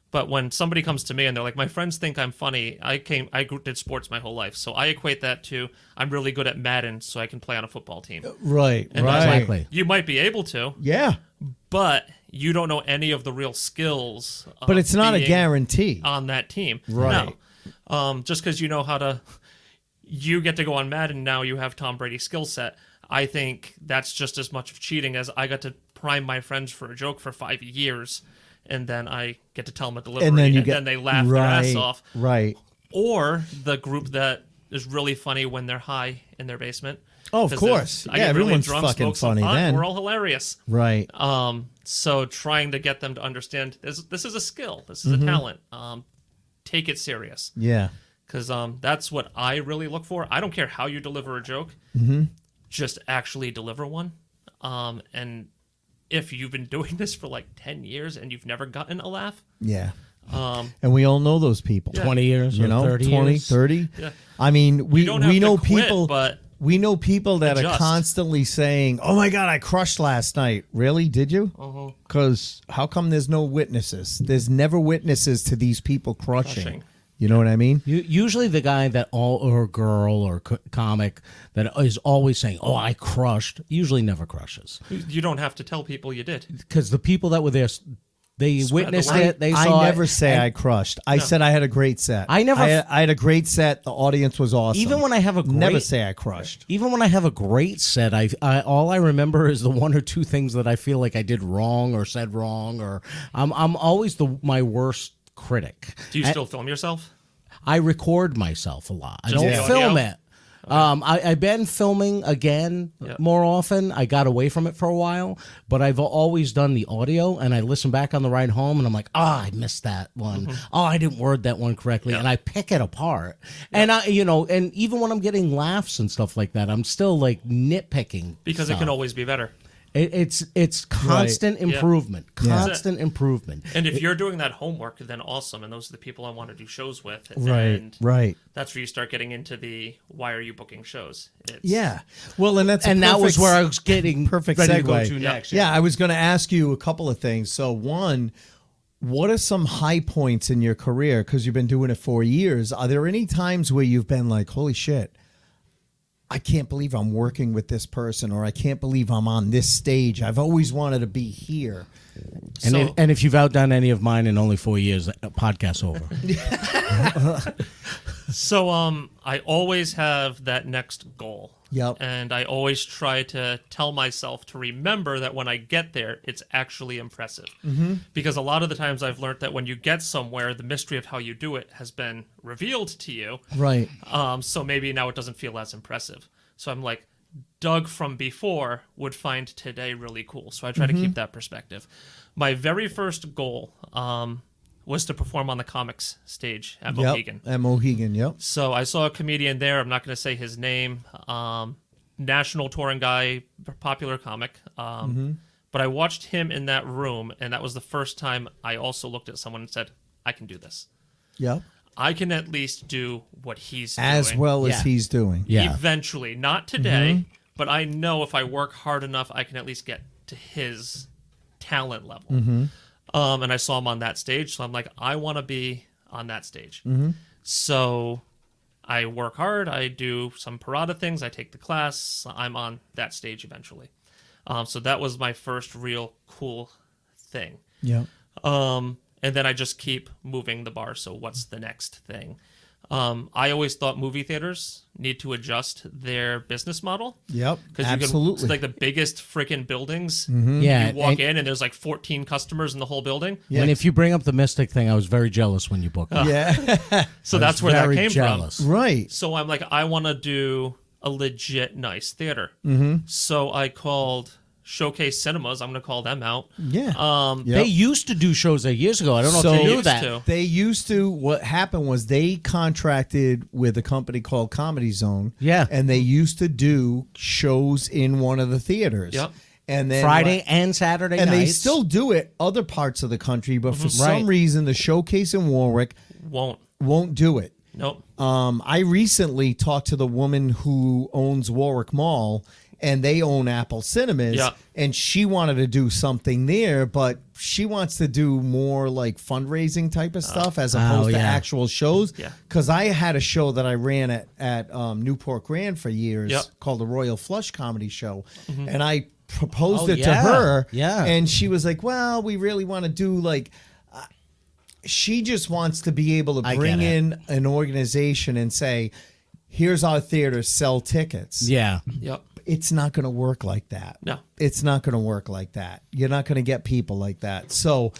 But when somebody comes to me and they're like, my friends think I'm funny, I did sports my whole life. So I equate that to I'm really good at Madden, so I can play on a football team.
right.
And
Right.
that's like,
Exactly.
you might be able to,
Yeah.
but you don't know any of the real skills. Of
But it's not a
being
guarantee.
on that team.
Right.
No. Just because you know how to, you get to go on Madden now. You have Tom Brady's skill set. I think that's just as much of cheating as I got to prime my friends for a joke for 5 years, and then I get to tell them a delivery,
And then you
then they laugh their ass off.
Right.
Or the group that is really funny when they're high in their basement.
Oh, of
'Cause
course.
I
Yeah,
get really
everyone's
drunk,
fucking
smoke some
funny
pot,
then.
We're all hilarious.
Right.
So trying to get them to understand this is a skill. This is a talent. Take it serious.
Yeah.
Because that's what I really look for. I don't care how you deliver a joke. Just actually deliver one. And if you've been doing this for like 10 years and you've never gotten a laugh,
Yeah. And we all know those people.
20 years
You
or
know,
30
20,
years.
30.
Yeah.
I mean, we
don't have to
know
quit,
people
but
we know people that are
adjust.
constantly saying, "Oh my god, I crushed last night." Really? Did you? Cuz how come there's no witnesses? There's never witnesses to these people crushing. You know what I mean?
Usually the guy that or girl or comic that is always saying, "Oh, I crushed," usually never crushes.
you don't have to tell people you did.
Because the people that were there, they
Spread the
witnessed
word.
it. They saw
I never
it,
say
and
I crushed. I said I had a great set.
I never-
I had a great set. The audience was awesome.
Even when I have a great,
never say I crushed.
Even when I have a great set, I all I remember is the one or two things that I feel like I did wrong or said wrong, or I'm always my worst critic.
Do you still film yourself?
I record myself a lot. I
Just
don't
the
film
audio?
it. I've been filming again more often. I got away from it for a while, but I've always done the audio, and I listen back on the ride home, and I'm like, I missed that one. Oh, I didn't word that one correctly, and I pick it apart. And and even when I'm getting laughs and stuff like that, I'm still like nitpicking
Because
stuff.
it can always be better.
It's constant improvement, constant improvement.
And if you're doing that homework, then awesome. And those are the people I want to do shows with.
Right.
And
Right.
that's where you start getting into the why are you booking shows? It's,
Yeah. Well, and
And that was where I was getting
perfect
ready
segue.
to go to next.
Yeah, I was going to ask you a couple of things. So, one, what are some high points in your career? Because you've been doing it for years. Are there any times where you've been like, holy shit, I can't believe I'm working with this person, or I can't believe I'm on this stage. I've always wanted to be here.
And if you've outdone any of mine in only 4 years, podcast over.
So I always have that next goal.
Yep.
And I always try to tell myself to remember that when I get there, it's actually impressive. Mm-hmm. Because a lot of the times I've learned that when you get somewhere, the mystery of how you do it has been revealed to you.
Right.
So maybe now it doesn't feel as impressive. So I'm like, Doug from before would find today really cool. So I try to keep that perspective. My very first goal was to perform on the comics stage at Mohegan.
At Mohegan, yep.
So I saw a comedian there. I'm not going to say his name. National touring guy, popular comic. But I watched him in that room, and that was the first time I also looked at someone and said, I can do this.
Yep.
I can at least do what he's doing.
As well as he's doing.
Yeah.
Eventually. Not today, but I know if I work hard enough, I can at least get to his talent level. And I saw him on that stage, so I'm like, I want to be on that stage. So I work hard. I do some parada things. I take the class. I'm on that stage eventually. So that was my first real cool thing.
Yeah.
And then I just keep moving the bar. So what's the next thing? I always thought movie theaters need to adjust their business model.
Yep.
Absolutely. It's like the biggest freaking buildings.
Yeah.
You walk in and there's like 14 customers in the whole building.
And if you bring up the Mystic thing, I was very jealous when you booked it.
Yeah.
So that's where that
Very
came
jealous.
from.
Right.
So I'm like, I want to do a legit nice theater. So I called Showcase Cinemas. I'm going to call them out.
Yeah.
They used to do shows there years ago. I don't know
So-
if you knew
Used
that.
to.
They used to. What happened was they contracted with a company called Comedy Zone.
Yeah.
And they used to do shows in one of the theaters.
Yep.
And then
Friday and Saturday
and
nights.
they still do it other parts of the country, but for
Right.
some reason the Showcase in Warwick won't do it.
Nope.
I recently talked to the woman who owns Warwick Mall, and they own Apple Cinemas,
Yeah.
and she wanted to do something there, but she wants to do more like fundraising type of stuff as opposed to
yeah.
actual shows.
Yeah.
Because I had a show that I ran at Newport Grand for years
Yep.
called the Royal Flush Comedy Show, and I proposed
Oh,
it to
yeah.
her,
Yeah.
and she was like, well, we really want to do like... she just wants to be able to
I
bring
get it.
in an organization and say, here's our theater, sell tickets.
Yeah.
Yep.
It's not going to work like that.
No.
It's not going to work like that. You're not going to get people like that. So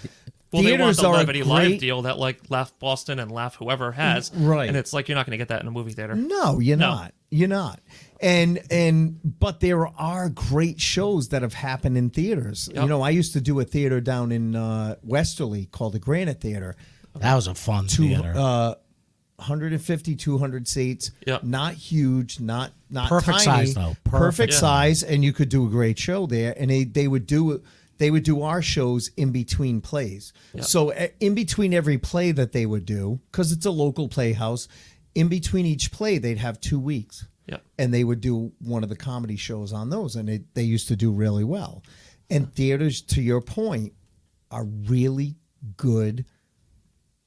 Well, they want
theaters
the
are a
Levity Live
great...
deal that like Laugh Boston and Laugh whoever has.
Right.
And it's like, you're not going to get that in a movie theater.
No, you're
No.
not. You're not. But there are great shows that have happened in theaters.
Yep.
You know, I used to do a theater down in Westerly called the Granite Theater.
That was a fun theater.
150, 200 seats.
Yep.
Not huge, not
Perfect
tiny.
size, though.
Perfect
Yeah.
size, and you could do a great show there. And they would do our shows in between plays. So in between every play that they would do, because it's a local playhouse, in between each play they'd have 2 weeks.
Yep.
And they would do one of the comedy shows on those, and they used to do really well. And theaters, to your point, are really good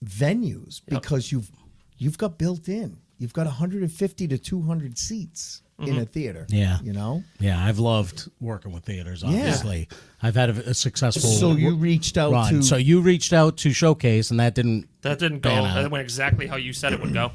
venues because you've got built in. You've got 150 to 200 seats in a theater.
Yeah.
You know?
Yeah, I've loved working with theaters, obviously. I've had a successful
So you reached out
run.
to...
So you reached out to Showcase, and that didn't...
That didn't go.
pan out.
That went exactly how you said it would go.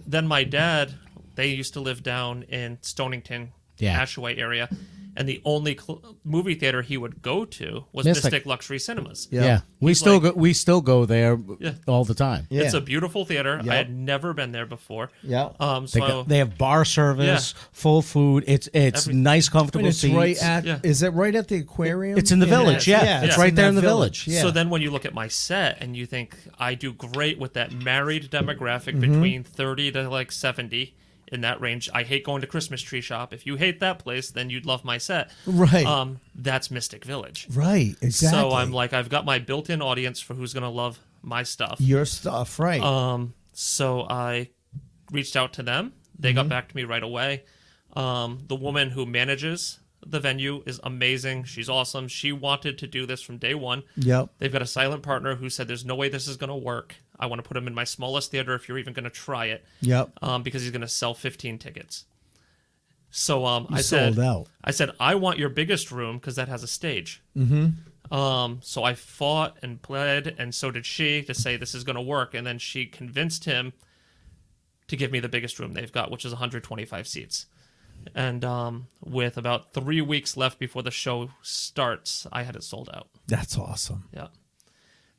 Then my dad, they used to live down in Stonington,
Yeah.
Ashaway area. And the only movie theater he would go to was
Mystic.
Mystic Luxury Cinemas.
Yeah. We
He's
still
like-
we still go there
Yeah.
all the time.
Yeah.
It's a beautiful theater.
Yep.
I had never been there before.
Yeah.
They have bar service,
Yeah.
full food. It's nice, comfortable
And it's
seats.
right at...
Yeah.
Is it right at the aquarium?
It's in the village, yeah.
Yeah,
It's
it's
right
in
there
that
in the
village.
village.
Yeah.
So then when you look at my set and you think I do great with that married demographic
Mm-hmm.
between 30 to like 70 in that range. I hate going to Christmas Tree Shop. If you hate that place, then you'd love my set.
Right.
That's Mystic Village.
Right, exactly.
So I'm like, I've got my built-in audience for who's going to love my stuff.
Your stuff, right.
So I reached out to them. They
Mm-hmm.
got back to me right away. The woman who manages the venue is amazing. She's awesome. She wanted to do this from day one.
Yep.
They've got a silent partner who said, there's no way this is going to work. I want to put him in my smallest theater if you're even going to try it.
Yep.
Because he's going to sell 15 tickets. So I
sold
said,
out.
I said, I want your biggest room because that has a stage. Mm-hmm. So I fought and pled, and so did she, to say this is going to work. And then she convinced him to give me the biggest room they've got, which is 125 seats. And with about 3 weeks left before the show starts, I had it sold out.
That's awesome.
Yeah.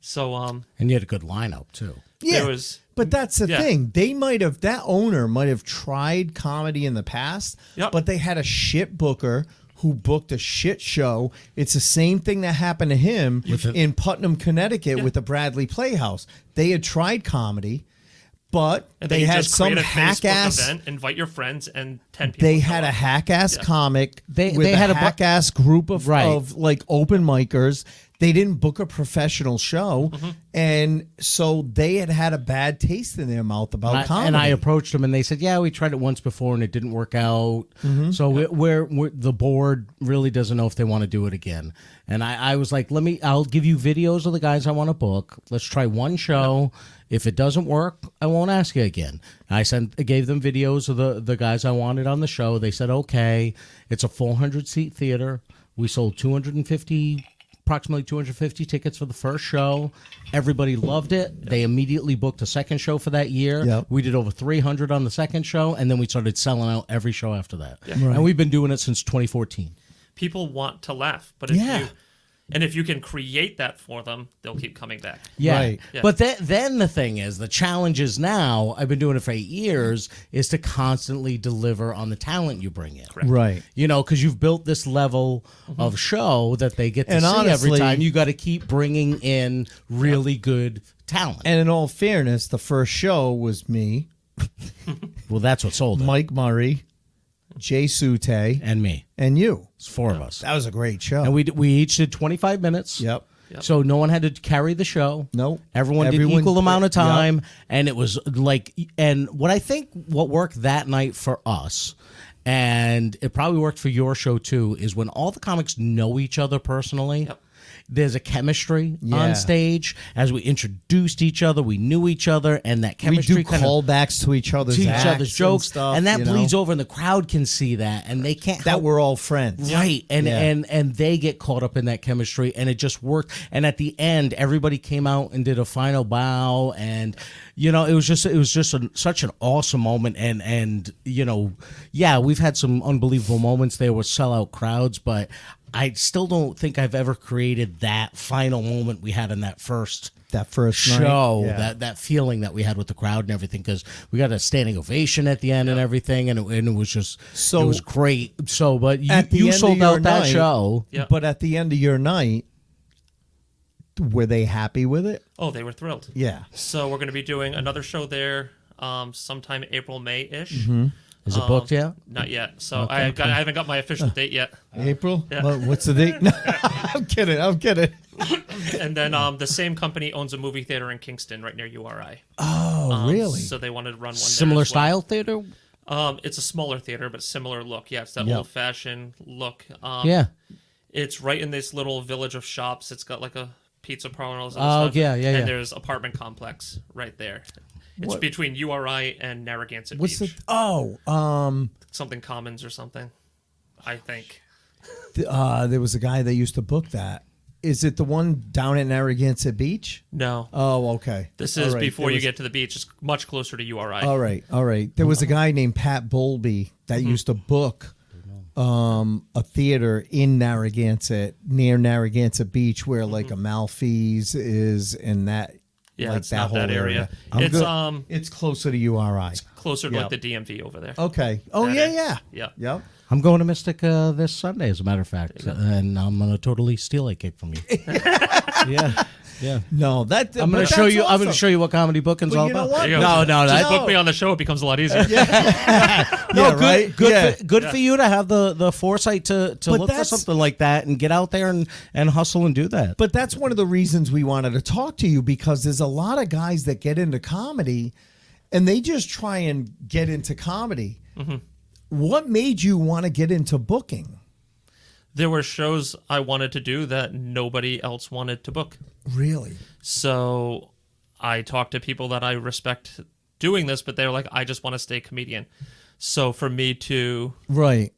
So
And you had a good lineup, too.
Yeah,
there was,
but that's the
yeah.
thing. That owner might have tried comedy in the past,
Yep.
but they had a shit booker who booked a shit show. It's the same thing that happened to him in Putnam, Connecticut with the Bradley Playhouse. They had tried comedy, but
and
they
then you
had
just
some
create a
hack
Facebook
ass.
event, invite your friends, and 10 people.
They
show
had a
up.
hack ass
Yeah.
comic
They
with
had
a
a bu-
hack ass group of
Right.
like open micers. They didn't book a professional show, and so they had a bad taste in their mouth about comedy.
And I approached them, and they said, "Yeah, we tried it once before, and it didn't work out. So we're the board really doesn't know if they want to do it again." And I was like, I'll give you videos of the guys I want to book. Let's try one show. If it doesn't work, I won't ask you again. I gave them videos of the guys I wanted on the show. They said, okay. It's a 400-seat theater. We sold approximately 250 tickets for the first show. Everybody loved it. They immediately booked a second show for that year.
Yep.
We did over 300 on the second show, and then we started selling out every show after that. And we've been doing it since 2014.
People want to laugh, but if you can create that for them, they'll keep coming back.
Yeah.
Right.
Yeah.
But then the thing is, the challenge is now, I've been doing it for 8 years, is to constantly deliver on the talent you bring in.
right.
You know, because you've built this level of show that they get to
And
see every
honestly-
time. You got to keep bringing in really good talent.
And in all fairness, the first show was me,
Well, that's what sold it.
Mike Murray, Jay Sute,
And me.
and you.
It's four of us.
That was a great show.
And we each did 25 minutes.
Yep.
So no one had to carry the show.
Nope.
Everyone did equal amount of time. And it was like, and what worked that night for us, and it probably worked for your show too, is when all the comics know each other personally.
Yep.
There's a chemistry
Yeah.
on stage. As we introduced each other, we knew each other, and that
We
chemistry
do
kind of
callbacks to each other's acts
jokes,
stuff,
and that
you know?
bleeds over, and the crowd can see that, and they can't
That
help
we're all friends.
right, and
Yeah.
and they get caught up in that chemistry, and it just worked. And at the end, everybody came out and did a final bow, and it was just such an awesome moment. And yeah, we've had some unbelievable moments there with sellout crowds, but I still don't think I've ever created that final moment we had in that first show,
night. Yeah.
that feeling that we had with the crowd and everything, because we got a standing ovation at the end and everything, and it was just it was great. So, but
At the
you
end
sold
of your
out that
night-
show.
Yeah.
But at the end of your night, were they happy with it?
Oh, they were thrilled.
Yeah.
So we're going to be doing another show there sometime April, May-ish.
Is it booked yet?
Not yet. So I haven't got my official date yet.
April?
Yeah.
Well, what's the date? No, I'm kidding.
And then the same company owns a movie theater in Kingston right near URI.
Oh, really?
So they wanted to run one
Similar
there as well.
style theater?
It's a smaller theater, but similar look. Yeah, it's that
Yep.
old-fashioned look.
Yeah.
It's right in this little village of shops. It's got like a pizza parlor and all this
Oh,
other stuff.
yeah, yeah,
And
yeah.
there's apartment complex right there. It's between URI and Narragansett
What's
Beach. Something Commons or something, I think.
There was a guy that used to book that. Is it the one down at Narragansett Beach?
No.
Oh, okay.
This
All
is
right.
before
There
you
was-
get to the beach. It's much closer to URI.
All right. There was a guy named Pat Bowlby that used to book a theater in Narragansett, near Narragansett Beach, where like Amalfi's is, and that
Yeah,
like
it's not that
whole
area.
I'm
It's
good. It's closer to URI.
closer to
Yep.
like the DMV over there.
Okay. Oh
That
yeah,
area.
yeah.
Yeah.
Yep.
I'm going to Mystic this Sunday, as a matter of fact, and I'm going to totally steal a cake from you. Yeah.
No, that
I'm going to show you. I'm going to show you what comedy booking's all
you know
about.
what?
There you go.
No,
Just
that,
book me on the show. It becomes a lot easier.
no,
Yeah,
good,
right?
good,
Yeah.
good for you to have the foresight to look for
that's-
something like that and get out there and hustle and do that.
But that's one of the reasons we wanted to talk to you, because there's a lot of guys that get into comedy and they just try and get into comedy. What made you want to get into booking?
There were shows I wanted to do that nobody else wanted to book.
Really?
So I talked to people that I respect doing this, but they're like, I just want to stay comedian. So for me to
Right.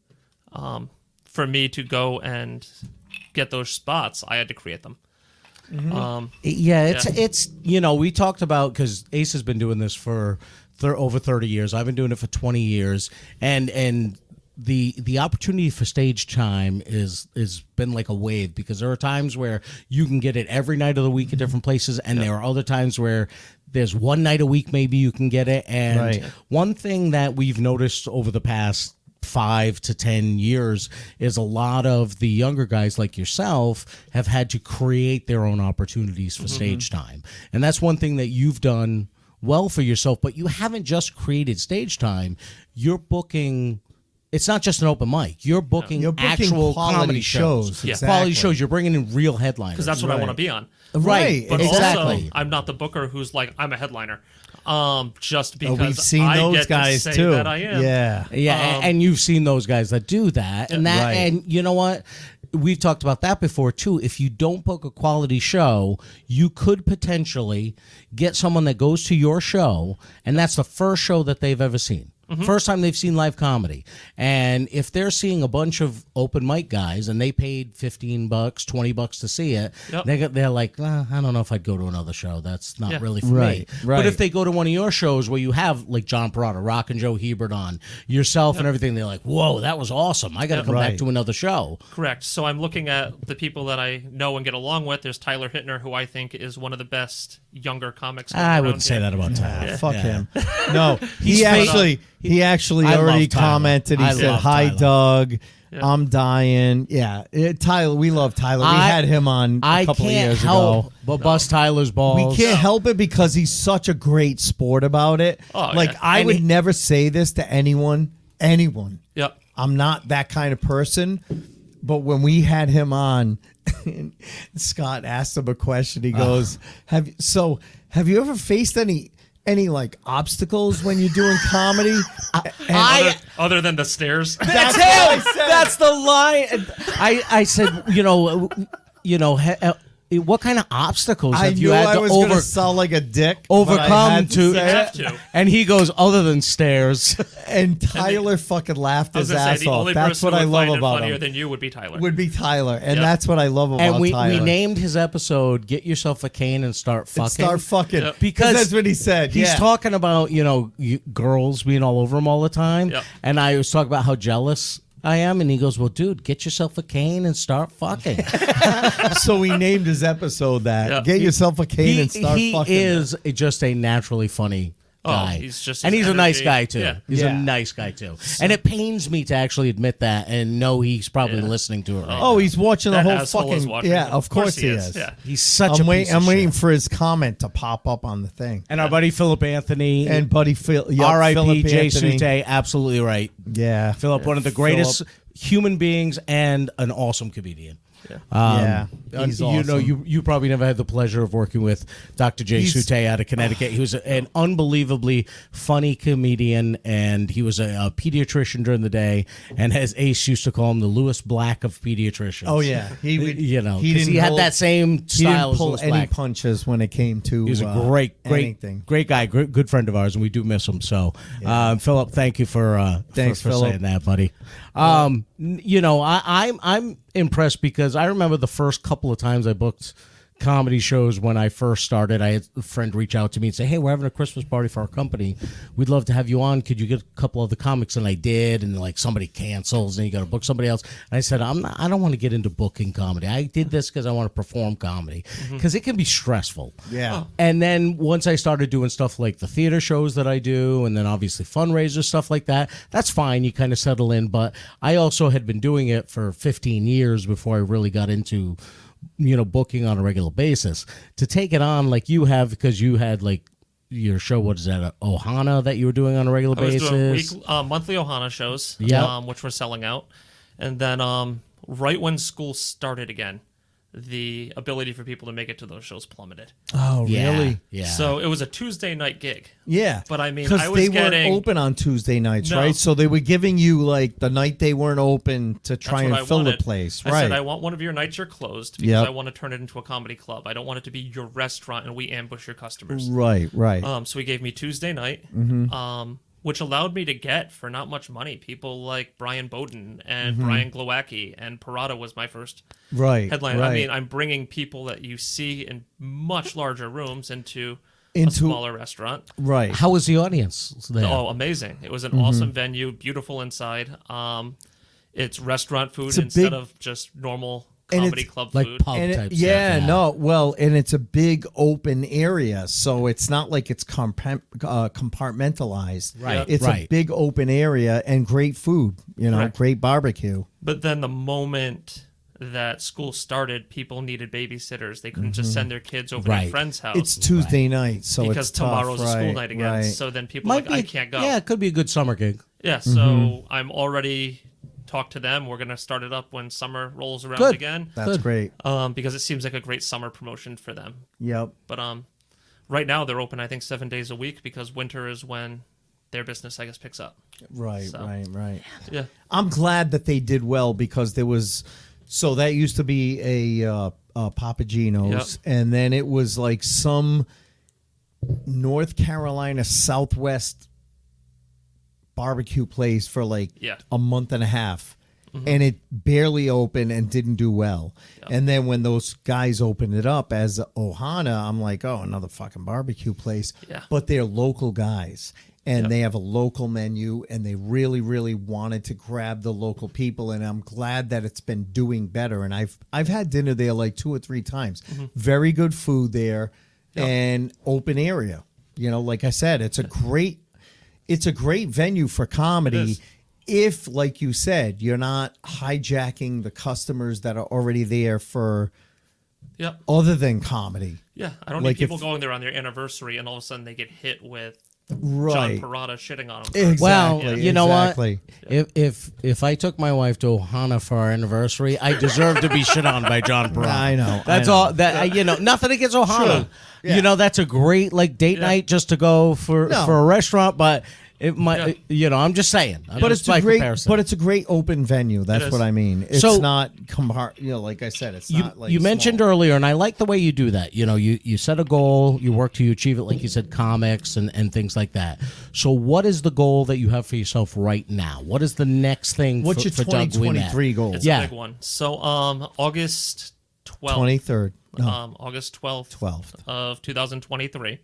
go and get those spots, I had to create them.
It's we talked about, because Ace has been doing this for over 30 years. I've been doing it for 20 years, and the opportunity for stage time is been like a wave, because there are times where you can get it every night of the week at different places, and there are other times where there's one night a week maybe you can get it. And one thing that we've noticed over the past 5 to 10 years is a lot of the younger guys like yourself have had to create their own opportunities for stage time. And that's one thing that you've done well for yourself, but you haven't just created stage time. You're booking, it's not just an open mic. You're booking actual
quality
comedy shows.
Exactly.
Quality shows. You're bringing in real headliners.
Because that's what I want to be on.
Right.
But
exactly.
also, I'm not the booker who's like, I'm a headliner. Just because
we've seen
I
those
get
guys
to say
too.
that I am.
Yeah, and you've seen those guys that do that, and and you know what? We've talked about that before too. If you don't book a quality show, you could potentially get someone that goes to your show, and that's the first show that they've ever seen. First time they've seen live comedy. And if they're seeing a bunch of open mic guys and they paid $15, $20 to see it, they're like, I don't know if I'd go to another show. That's not really for me. But if they go to one of your shows where you have like John Perrotta, Rock and Joe Hebert on, yourself and everything, they're like, whoa, that was awesome. I got to come back to another show.
Correct. So I'm looking at the people that I know and get along with. There's Tyler Hittner, who I think is one of the best younger comics.
I wouldn't say that about Tyler.
Fuck him. No, he actually already commented. He said, "Hi, Doug. I'm dying." Yeah, Tyler. We love Tyler. We had him on a couple of years ago.
But bust Tyler's balls.
We can't help it because he's such a great sport about it. I would never say this to anyone.
Yep.
I'm not that kind of person. But when we had him on, Scott asked him a question. He goes, "Have you ever faced any like obstacles when you're doing comedy?"
Other than the stairs.
That's it. That's the line. I said, what kind of obstacles have you had to
sound like a dick.
Overcome to?
to.
And he goes, other than stairs.
And Tyler fucking laughed his ass off. That's what I love about him.
Funnier than you would be Tyler.
And that's what I love about Tyler.
And we named his episode "Get Yourself a Cane and Start Fucking."
Yep.
Because
that's what he said.
He's talking about girls being all over him all the time, and I was talking about how jealous I am, and he goes, "Well, dude, get yourself a cane and start fucking."
So we named his episode that. Yeah. Get yourself a cane and start fucking.
He is just a naturally funny guy.
He's
a nice guy too.
Yeah.
He's a nice guy too. And it pains me to actually admit that and know he's probably listening to it right now.
He's watching the whole fucking.
Yeah,
of course he is.
Yeah.
He's such a piece of
I'm waiting
shit.
for his comment to pop up on the thing.
And our buddy Philip Anthony
and buddy Phil,
R.I.P. Jay Sute, absolutely right.
Yeah,
Philip, one of the greatest human beings and an awesome comedian.
He's awesome.
You probably never had the pleasure of working with Dr. Jay Sute out of Connecticut. He was an unbelievably funny comedian, and he was a pediatrician during the day, and as Ace used to call him, the Lewis Black of pediatricians.
Oh yeah, he would.
He had that same style.
He didn't pull
Lewis
any
Black.
punches when it came to.
He was a great guy, good friend of ours, and we do miss him. So, Philip, thank you for saying that, buddy. I'm impressed because I remember the first couple of times I booked comedy shows when I first started. I had a friend reach out to me and say, "Hey, we're having a Christmas party for our company. We'd love to have you on. Could you get a couple of the comics?" And I did, and like somebody cancels, and you got to book somebody else. And I said, I don't want to get into booking comedy. I did this because I want to perform comedy because it can be stressful.
Yeah.
And then once I started doing stuff like the theater shows that I do, and then obviously fundraisers, stuff like that, that's fine. You kind of settle in. But I also had been doing it for 15 years before I really got into booking on a regular basis. To take it on like you have, because you had like your show, what is that, Ohana, that you were doing on a regular basis?
I was doing monthly Ohana shows, which were selling out. And then right when school started again, the ability for people to make it to those shows plummeted.
Oh, really?
Yeah.
So it was a Tuesday night gig.
Yeah.
But I mean,
because they weren't open on Tuesday nights, right? So they were giving you like the night they weren't open to try and fill the place,
I
right?
said, I want one of your nights you're closed because I want to turn it into a comedy club. I don't want it to be your restaurant and we ambush your customers.
Right.
So he gave me Tuesday night. which allowed me to get for not much money people like Brian Bowden and Brian Glowacki, and Parada was my first headline. I mean, I'm bringing people that you see in much larger rooms into a smaller restaurant.
Right.
How was the audience there?
Oh, amazing. It was an awesome venue, beautiful inside. It's restaurant food instead of just normal comedy club
like
food.
pub type stuff.
And it's a big open area, so it's not like it's compartmentalized.
Right,
It's a big open area and great food,
Correct.
great barbecue.
But then the moment that school started, people needed babysitters. They couldn't just send their kids over to a friend's house.
It's Tuesday night, so
because
it's tough.
tomorrow's a school night again. So then people are like, I can't go.
Yeah, it could be a good summer gig.
Yeah, so I'm already talked to them. We're going to start it up when summer rolls around again.
That's great.
Because it seems like a great summer promotion for them.
Yep.
But right now they're open, I think, 7 days a week because winter is when their business, I guess, picks up.
Right.
Yeah.
I'm glad that they did well because there was. So that used to be a Papagino's, and then it was like some North Carolina Southwest barbecue place for like a month and a half, and it barely opened and didn't do well. And then when those guys opened it up as Ohana, I'm like, oh, another fucking barbecue place. But they're local guys. And they have a local menu, and they really, really wanted to grab the local people. And I'm glad that it's been doing better. And I've had dinner there like 2 or 3 times. Very good food there, and open area. Like I said, it's a great venue for comedy. If, like you said, you're not hijacking the customers that are already there for other than comedy.
Yeah, I don't need people going there on their anniversary, and all of a sudden they get hit with. John Parada shitting on him.
Exactly.
Well, you know what? If I took my wife to Ohana for our anniversary, I deserve to be shit on by John Parada.
I know.
That's all. That nothing against Ohana.
Sure.
That's a great date night just to go for a restaurant, but. It might, I'm just saying.
But it's a great open venue. That's what I mean. It's not like I said, it's not like
you mentioned earlier, and I like the way you do that. You set a goal, you work to achieve it, like you said, comics and things like that. So, what is the goal that you have for yourself right now? What is the next thing?
What's your 2023 goal?
It's a big one. So, August 12th,
23rd,
August 12th of 2023.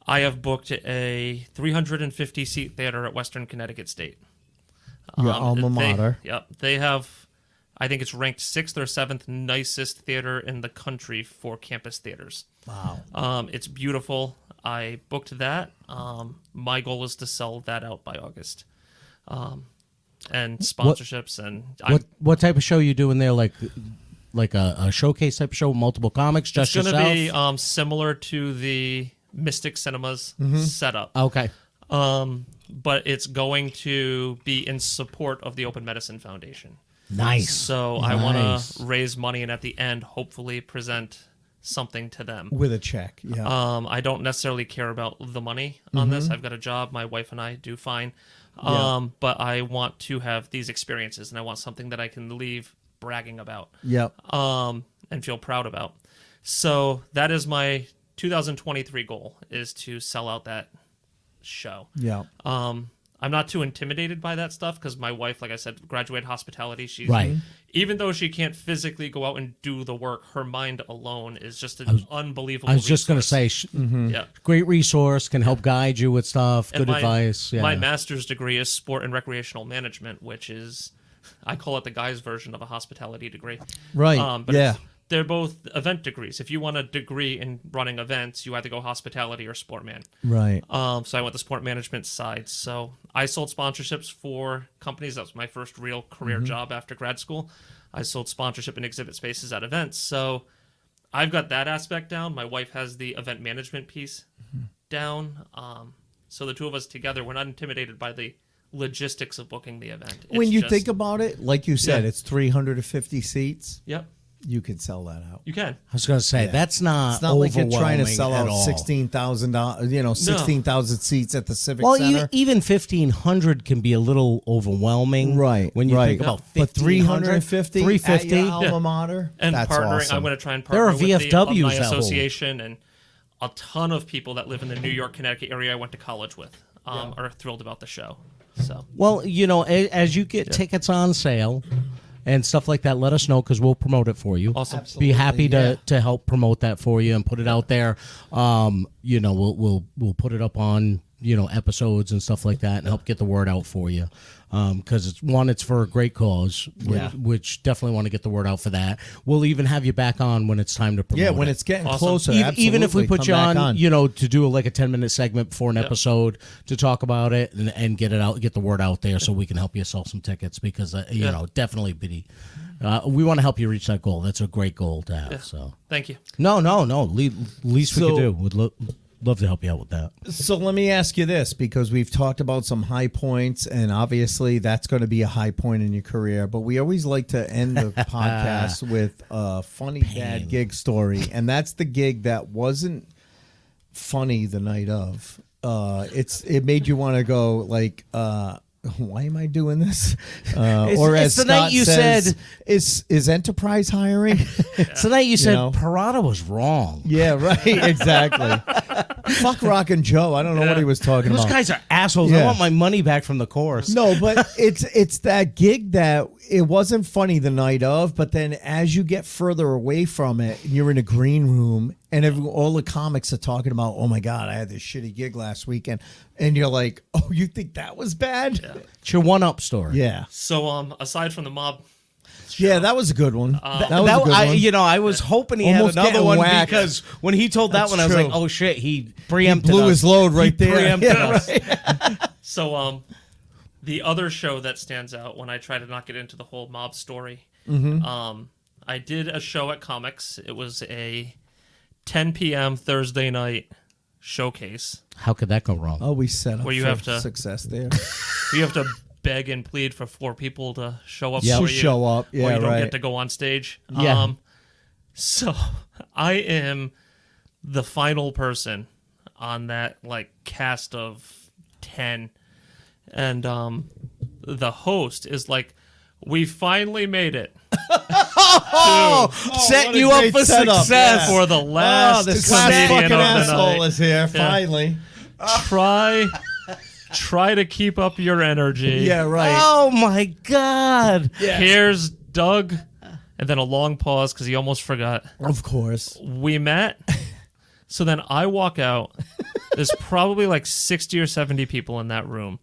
I have booked a 350-seat theater at Western Connecticut State.
Your alma mater.
They have, I think it's ranked 6th or 7th nicest theater in the country for campus theaters.
Wow.
It's beautiful. I booked that. My goal is to sell that out by August. And sponsorships
what type of show are you doing there? Like a showcase type of show, multiple comics, just
yourself? It's
going
to be similar to the Mystic Cinemas setup.
Okay.
But it's going to be in support of the Open Medicine Foundation.
Nice.
So I want to raise money and at the end, hopefully present something to them.
With a check,
I don't necessarily care about the money on this. I've got a job. My wife and I do fine. But I want to have these experiences, and I want something that I can leave bragging about. And feel proud about. So that is my 2023 goal, is to sell out that show. I'm not too intimidated by that stuff because my wife, like I said, graduated hospitality. She's even though she can't physically go out and do the work, her mind alone is just an unbelievable
I was just going to say, great resource, can help guide you with stuff, and good advice.
My master's degree is sport and recreational management, which is, I call it the guy's version of a hospitality degree. But they're both event degrees. If you want a degree in running events, you either go hospitality or sport man. So I went the sport management side. So I sold sponsorships for companies. That was my first real career job after grad school. I sold sponsorship and exhibit spaces at events. So I've got that aspect down. My wife has the event management piece down. So the two of us together, we're not intimidated by the logistics of booking the event.
When you think about it, like you said, it's 350 seats. You can sell that out.
You can.
I was going to say that's not.
It's not like you're trying to sell out
$16,000.
16,000 seats at the Civic
Center.
Well,
even 1,500 can be a little overwhelming,
When you think about 350, 350 at your alma mater,
and
that's
partnering.
awesome.
I'm going to try and partner
There are
with the
VFWs
Alumni Association and a ton of people that live in the New York, Connecticut area I went to college with. are thrilled about the show. So
Well, as you get tickets on sale and stuff like that, let us know because we'll promote it for you.
awesome.
Be happy to help promote that for you and put it out there. We'll put it up on episodes and stuff like that and help get the word out for you. Because it's for a great cause, which definitely want to get the word out for that. We'll even have you back on when it's time to promote.
Yeah, when
it.
it's getting
Awesome.
closer.
Even if we put you
come back
on, to do like a 10-minute segment before an episode to talk about it and get it out, get the word out there, so we can help you sell some tickets because definitely we want to help you reach that goal. That's a great goal to have.
Yeah.
So
Thank you.
no, least we could do. Would love to help you out with that.
So let me ask you this, because we've talked about some high points, and obviously that's going to be a high point in your career, but we always like to end the podcast with a funny bad gig story, and that's the gig that wasn't funny the night of. It made you want to go like, why am I doing this? Or as
it's the
Scott
night you
says,
said,
is Enterprise hiring?
So that you said
know?
Parada was wrong.
Yeah, right. Exactly. Fuck Rockin' Joe. I don't know what he was talking
Those
about.
guys are assholes. I
Yeah.
want my money back from the chorus.
No, but it's that gig that it wasn't funny the night of, but then as you get further away from it, and you're in a green room, and all the comics are talking about, oh my God, I had this shitty gig last weekend, and you're like, oh, you think that was bad?
It's your one-up story.
Yeah,
So aside from the mob,
yeah, that was a good one. That was a good one.
I was hoping he
Almost
had another
getting
one
whacked.
because when he told that
That's
one, I was
true.
like, oh shit, he preempted
blew
us.
his load right
He
there.
preempted
Yeah,
us.
so the other show that stands out when I try to not get into the whole mob story, I did a show at Comics. It was a 10 p.m. Thursday night showcase.
How could that go wrong?
Oh, we set up
Where you
for
have to-
success there.
You have to beg and plead for 4 people to show up
Yeah,
for
to
you.
show up.
or
Yeah,
you don't
right.
get to go on stage.
Yeah.
So I am the final person on that cast of 10, and the host is like, "We finally made it."
Set
what a
you up
great
for
setup,
success.
For the last
this
comedian
last fucking
of the
asshole
night.
is here. Finally.
Try to keep up your energy.
Yeah, right.
Oh my God.
Here's Doug, and then a long pause because he almost forgot.
Of course.
Ouimette. So then I walk out. There's probably 60 or 70 people in that room,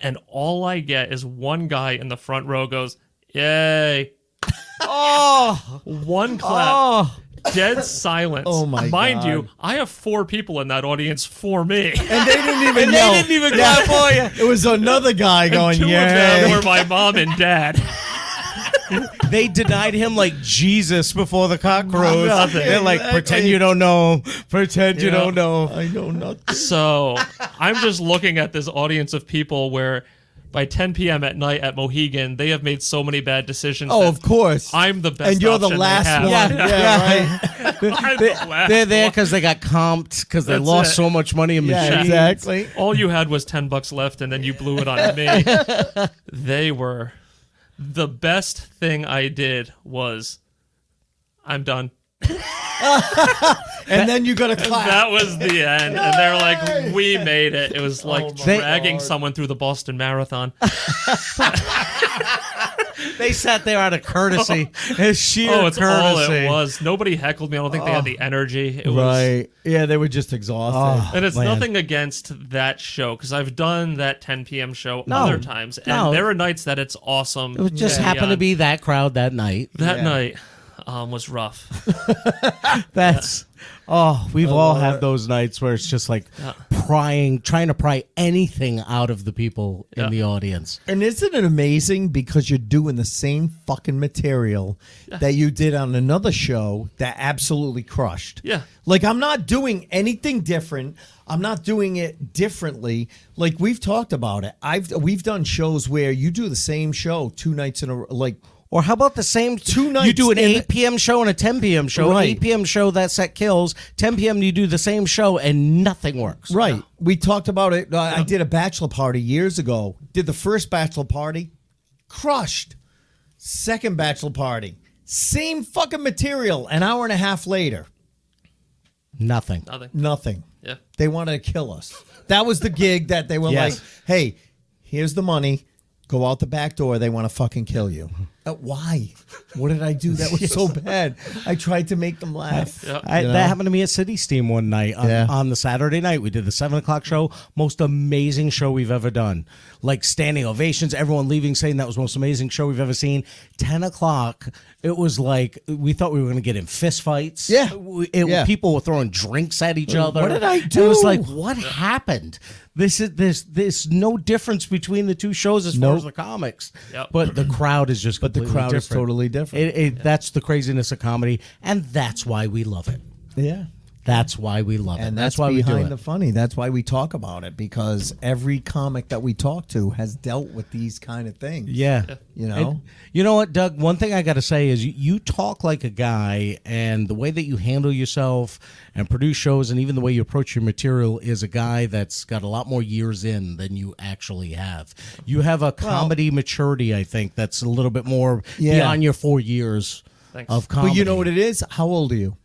and all I get is one guy in the front row goes, "Yay!"
Oh.
One clap.
Oh.
Dead silence.
Oh, my
Mind
God.
you, I have 4 people in that audience for me.
And they didn't even
And
yell.
they didn't even clap for you.
It was another guy going,
2 of
yeah.
them were my mom and dad.
They denied him like Jesus before the cock crows.
Nothing.
They're like, pretend you don't know. Pretend you don't know.
I know nothing.
So I'm just looking at this audience of people where by 10 p.m. at night at Mohegan, they have made so many bad decisions.
Oh,
that
of course.
I'm the best
And you're the
option they
last
have.
one. Yeah, right.
I'm the last
They're there
one.
because they got comped because they
That's
lost
it.
so much money in
Yeah,
machines.
exactly.
All you had was $10 left, and then you blew it on me. They were. The best thing I did was, I'm done.
And then you got to clap.
That was the end. And they're like, we made it. It was like
my
dragging
God.
someone through the Boston Marathon.
They sat there out of courtesy. It's sheer
Oh, it's all
courtesy.
it was. Nobody heckled me. I don't think they had the energy. It was,
Right. Yeah, they were just exhausted.
and it's
Man.
nothing against that show because I've done that 10 p.m. show
No.
other times, and
No.
there are nights that it's awesome.
It was just
Yeah.
happened to be that crowd that night.
That
Yeah.
night was rough.
That's we've all had those nights where it's just like trying to pry anything out of the people in
Yeah.
the audience.
And isn't it amazing because you're doing the same fucking material that you did on another show that absolutely crushed?
Yeah.
Like, I'm not doing anything different. I'm not doing it differently. Like, we've talked about it. We've done shows where you do the same show 2 nights in a like.
Or how about the same
2 nights?
You do an
in
8 p.m. show and a 10 p.m. show.
Right.
8 p.m. show that set kills. 10 p.m. you do the same show and nothing works.
Right. We talked about it. I did a bachelor party years ago. Did the first bachelor party. Crushed. Second bachelor party. Same fucking material. An hour and a half later.
Nothing.
Nothing.
Nothing.
Yeah.
They wanted to kill us. That was the gig that they were
Yes.
like, hey, here's the money. Go out the back door. They want to fucking kill you. Why? What did I do that was so bad? I tried to make them laugh.
Yeah.
You know?
That happened to me at City Steam one night on the Saturday night. We did the 7 o'clock show. Most amazing show we've ever done. Like standing ovations, everyone leaving saying that was the most amazing show we've ever seen. 10 o'clock, it was like we thought we were going to get in fist fights.
Yeah.
People were throwing drinks at each other.
What did I do?
It was like, what happened? There's no difference between the two shows as far as the comics.
Yep.
But the crowd is just
But the
completely
crowd is
different.
totally different.
That's the craziness of comedy, and that's why we love it.
Yeah.
That's why we love it.
And
That's why we do
behind
it.
the funny. That's why we talk about it, because every comic that we talk to has dealt with these kind of things.
Yeah.
You know?
And you know what, Doug? One thing I got to say is you talk like a guy, and the way that you handle yourself and produce shows and even the way you approach your material is a guy that's got a lot more years in than you actually have. You have a comedy maturity, I think, that's a little bit more beyond your 4 years
Thanks.
of comedy.
But you know what it is? How old are you?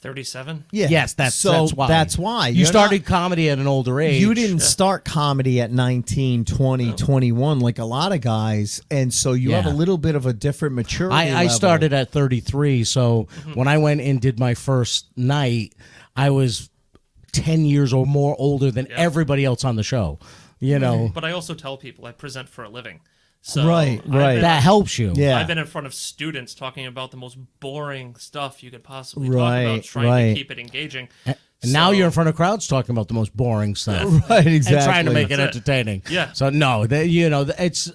37.
Yeah.
Yes, that's why.
That's why.
You started comedy at an older age.
You didn't start comedy at 19, 20, 21 like a lot of guys, and so you have a little bit of a different maturity
I
level.
started at 33, so when I went and did my first night, I was 10 years or more older than everybody else on the show. You know,
But I also tell people I present for a living. So
Right.
that helps you.
Yeah.
I've been in front of students talking about the most boring stuff you could possibly
Right,
talk about, trying
right.
to keep it engaging.
And now you're in front of crowds talking about the most boring stuff.
Right, exactly.
And trying to make it
That's it.
entertaining.
Yeah.
So no, it's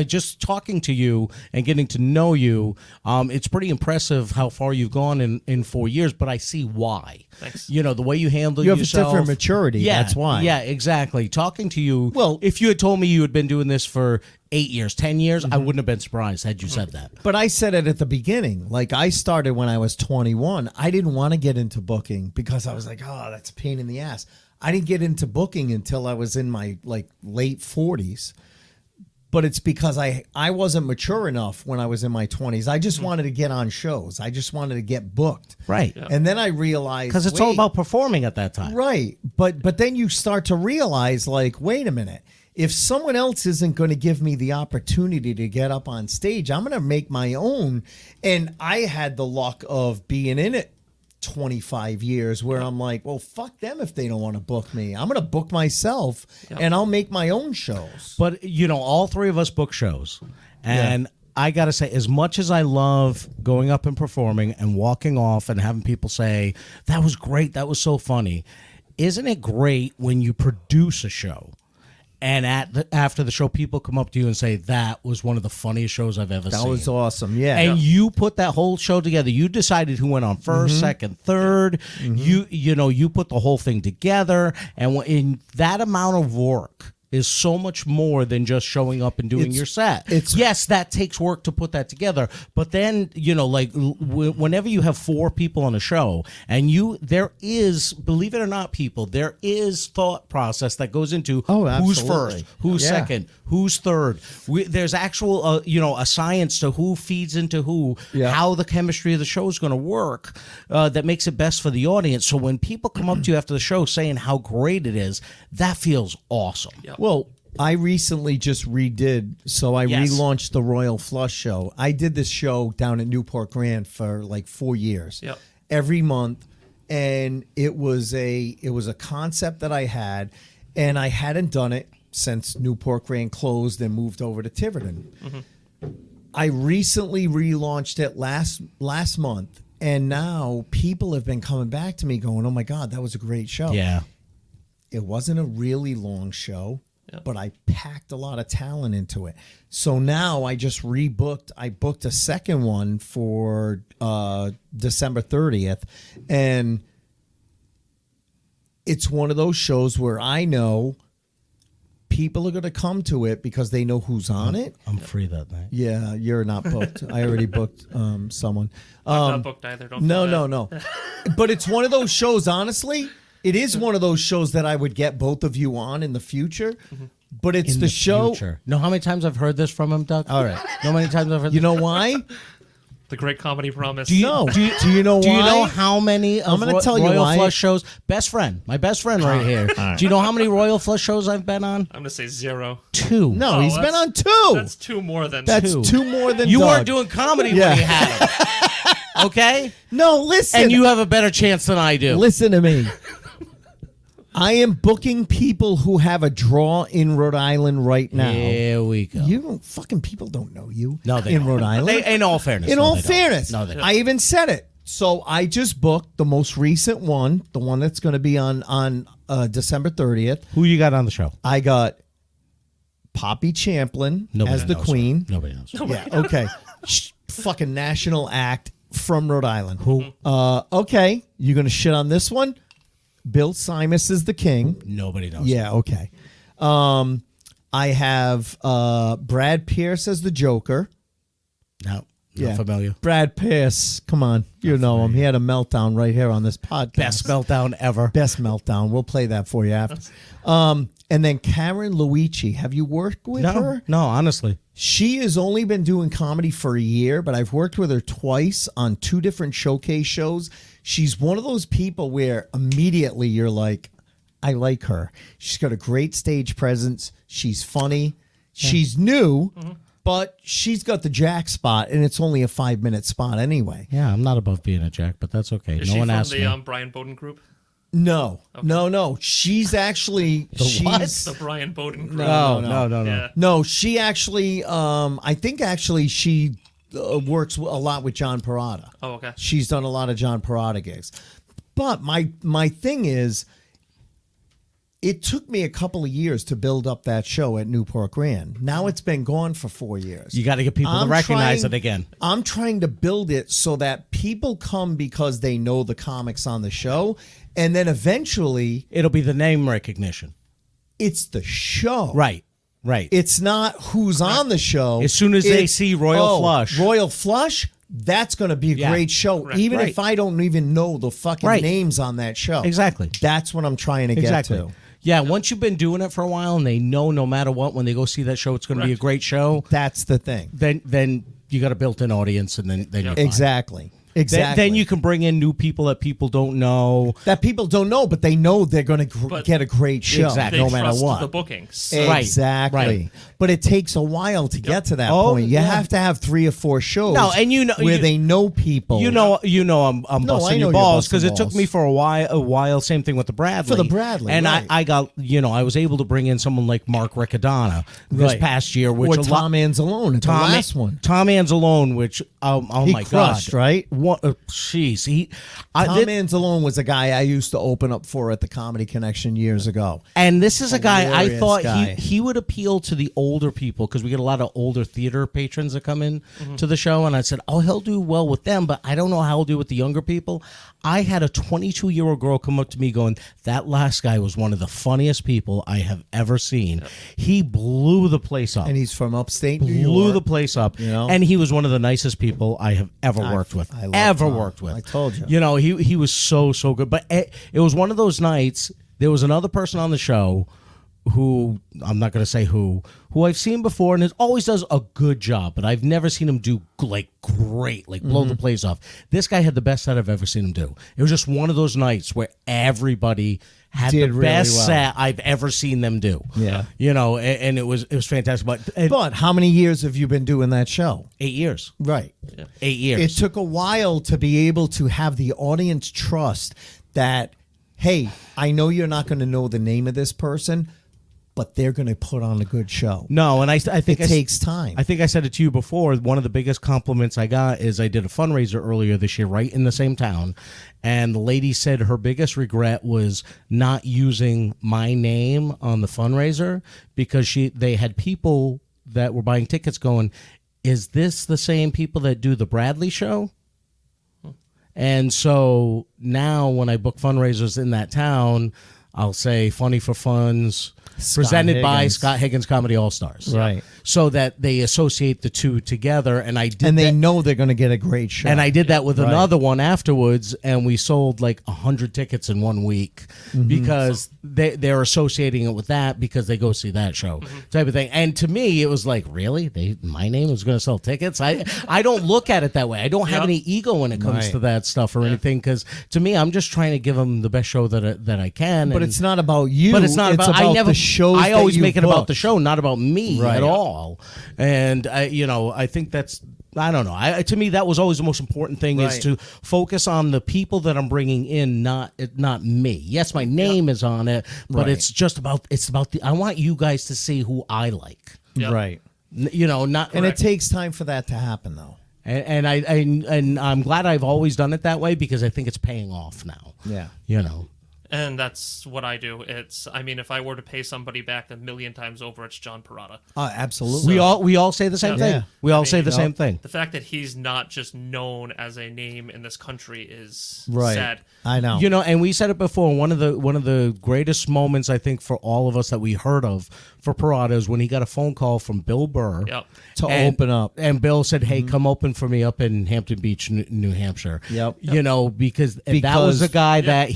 just talking to you and getting to know you. It's pretty impressive how far you've gone in 4 years. But I see why.
Thanks.
You know the way you handle
You have a
yourself.
different maturity,
Yeah,
that's why.
Yeah, exactly. Talking to you.
Well-
if you had told me you had been doing this for 8 years, 10 years, I wouldn't have been surprised had you said that.
But I said it at the beginning. Like, I started when I was 21. I didn't want to get into booking because I was like, oh, that's a pain in the ass. I didn't get into booking until I was in my late 40s. But it's because I wasn't mature enough when I was in my 20s. I just wanted to get on shows. I just wanted to get booked.
Right.
And then I realized,
Because it's all
wait,
about performing at that time.
right. But then you start to realize, like, wait a minute. If someone else isn't going to give me the opportunity to get up on stage, I'm going to make my own. And I had the luck of being in it 25 years where I'm like, well, fuck them if they don't want to book me. I'm going to book myself and I'll make my own shows.
But, all three of us book shows. And I got to say, as much as I love going up and performing and walking off and having people say, that was great, that was so funny, isn't it great when you produce a show? And after the show, people come up to you and say, that was one of the funniest shows I've ever seen.
That was awesome. Yeah.
And you put that whole show together. You decided who went on 1st, second, third. You put the whole thing together. And in that amount of work is so much more than just showing up and doing your set. Yes, that takes work to put that together. But then, whenever you have 4 people on a show and there is, believe it or not, people, there is thought process that goes into who's first, who's second, who's third. There's actual, a science to who feeds into who, how the chemistry of the show is going to work that makes it best for the audience. So when people come up to you after the show saying how great it is, that feels awesome.
Yep.
Well, I recently just relaunched the Royal Flush Show. I did this show down at Newport Grand for like 4 years.
Yep.
Every month, and it was a concept that I had, and I hadn't done it since Newport Grand closed and moved over to Tiverton. Mm-hmm. I recently relaunched it last month, and now people have been coming back to me going, "Oh my God, that was a great show."
Yeah.
It wasn't a really long show, but I packed a lot of talent into it. So now I just rebooked. I booked a second one for December 30th. And it's one of those shows where I know people are going to come to it because they know who's on it.
I'm free that night.
Yeah, you're not booked. I already booked someone.
I'm not booked either. Don't
No,
feel
no,
bad.
no. But it's one of those shows, honestly. It is one of those shows that I would get both of you on in the future. But it's
In
the show.
future. Know how many times I've heard this from him, Doug?
All right.
Know how many times I've heard
You know why?
The Great Comedy Promise.
Do you know why?
Do you know how many of
I'm gonna tell you
Royal
why.
Flush shows? My best friend right here. Do you know how many Royal Flush shows I've been on?
I'm going to say 0.
2.
No,
Oh,
he's been
that's-
on 2.
That's 2 more than
That's
two.
2 more than
You
Doug.
weren't doing comedy
Yeah.
when he had him. Okay?
No, listen.
And you have a better chance than I do.
Listen to me. I am booking people who have a draw in Rhode Island right now.
Here we go.
You don't fucking people don't know you.
No, they
in
don't.
Rhode Island.
In all fairness.
In
no,
all
they don't.
fairness,
No, they don't.
I even said it. So I just booked the most recent one, the one that's going to be on December 30th.
Who you got on the show?
I got Poppy Champlin
Nobody
as the
knows
queen.
her. Nobody knows.
Yeah, okay. Fucking national act from Rhode Island.
Who?
Okay, you're going to shit on this one? Bill Simus is the king.
Nobody knows.
Yeah, okay. I have Brad Pierce as the Joker.
No.
Yeah.
Not familiar.
Brad Pierce, come on. You know him. He had a meltdown right here on this podcast.
Best meltdown ever.
Best meltdown. We'll play that for you after. And then Karen Luigi. Have you worked with her?
No, honestly.
She has only been doing comedy for a year, but I've worked with her twice on 2 different showcase shows. She's one of those people where immediately you're like, I like her. She's got a great stage presence. She's funny. She's new, but she's got the jack spot, and it's only a 5-minute spot anyway.
Yeah, I'm not above being a jack, but that's okay.
Is
no
she
one
from
asked
the
me.
Brian Bowden group?
No, no. She's actually
The Brian Bowden group.
No.
Yeah.
No, she actually. I think actually she works a lot with John Parada.
Oh, okay.
She's done a lot of John Parada gigs. But my thing is, it took me a couple of years to build up that show at Newport Grand. Now it's been gone for 4 years.
You got to get people to recognize it again.
I'm trying to build it so that people come because they know the comics on the show, and then eventually
It'll be the name recognition.
it's the show.
Right.
It's not who's on the show.
As soon as they
It's,
see Royal Flush.
Royal Flush, that's going to be a
Yeah.
great show.
Right.
Even
Right.
if I don't even know the fucking
Right.
names on that show.
Exactly.
That's what I'm trying to get to.
Yeah, once you've been doing it for a while and they know no matter what, when they go see that show, it's going to be a
Correct.
great show,
That's the thing.
then you got a built-in audience, and then you're fine.
Exactly.
Then,
Exactly.
then you can bring in new people that people don't know.
that people don't know, but they know they're going to
But
get a great show
Exactly.
They
no matter
trust
what.
the booking. So
Right.
Exactly.
Right.
But it takes a while to get to that
Oh,
point. You
yeah.
have to have 3 or 4 shows
No, and you know-
where
you-
they know people.
You know, I'm
No, I
busting
know
your
you're
balls
busting
because it took
balls.
me for a while. Same thing with the Bradley.
For the Bradley,
and
right.
I got, I was able to bring in someone like Mark Riccadonna this
Right.
past year, which
or Tom Anzalone at the last one.
Tom Anzalone, which oh
He
my
crushed,
god,
right?
What? Jeez,
Tom Anzalone was a guy I used to open up for at the Comedy Connection years ago.
And this is a guy I
Hilarious
thought
guy.
he would appeal to the older people because we get a lot of older theater patrons that come in to the show. And I said, oh, he'll do well with them, but I don't know how he'll do with the younger people. I had a 22-year-old girl come up to me going, that last guy was one of the funniest people I have ever seen. He blew the place up.
And he's from upstate New
Blew
York.
the place up.
You know?
And he was one of the nicest people I have ever worked with.
I love
ever
Tom.
worked with.
I told you.
You know, he was so good. But it was one of those nights. There was another person on the show who I'm not going to say who I've seen before and always does a good job, but I've never seen him do like great, like blow the place off. This guy had the best set I've ever seen him do. It was just one of those nights where everybody had
Did
the
really
best
well.
set I've ever seen them do.
Yeah.
You know, and it was fantastic.
But how many years have you been doing that show?
8 years.
Right.
8 years.
It took a while to be able to have the audience trust that, hey, I know you're not going to know the name of this person, but they're going to put on a good show.
No, and I think
It takes time.
I think I said it to you before. One of the biggest compliments I got is I did a fundraiser earlier this year, right in the same town, and the lady said her biggest regret was not using my name on the fundraiser because they had people that were buying tickets going, is this the same people that do the Bradley show? And so now when I book fundraisers in that town, I'll say Funny for Funds. presented by
Higgins.
Scott Higgins Comedy All Stars.
Right.
So that they associate the two together, and I did
And they
that-
know they're going to get a great show.
And I did that with
Right.
another one afterwards, and we sold like 100 tickets in 1 week because they're associating it with that because they go see that show type of thing. And to me, it was like, really, my name was going to sell tickets? I don't look at it that way. I don't have any ego when it comes
Right.
to that stuff or anything because to me, I'm just trying to give them the best show that I can.
But
and-
it's not about you.
but it's not about. I never.
the shows.
I always
that you
make it about the
book.
show, not about me
Right.
at all. And I think that's. I don't know. To me, that was always the most important thing is
Right.
to focus on the people that I'm bringing in, not me. Yes, my name is on it, but
Right.
it's just about. It's about the. I want you guys to see who I like.
Yep.
Right.
Not.
And it takes time for that to happen, though.
And I'm glad I've always done it that way because I think it's paying off now.
Yeah.
And that's what I do. If I were to pay somebody back 1,000,000 times over, it's John Perrotta.
Absolutely.
We all say the same thing.
Yeah.
We all say the same thing.
The fact that he's not just known as a name in this country is
Right.
sad.
I know.
And we said it before. One of the greatest moments I think for all of us that we heard of for Perrotta is when he got a phone call from Bill Burr
Yep.
to open up.
and Bill said, "Hey, come open for me up in Hampton Beach, New Hampshire."
Yep.
Because that was the guy that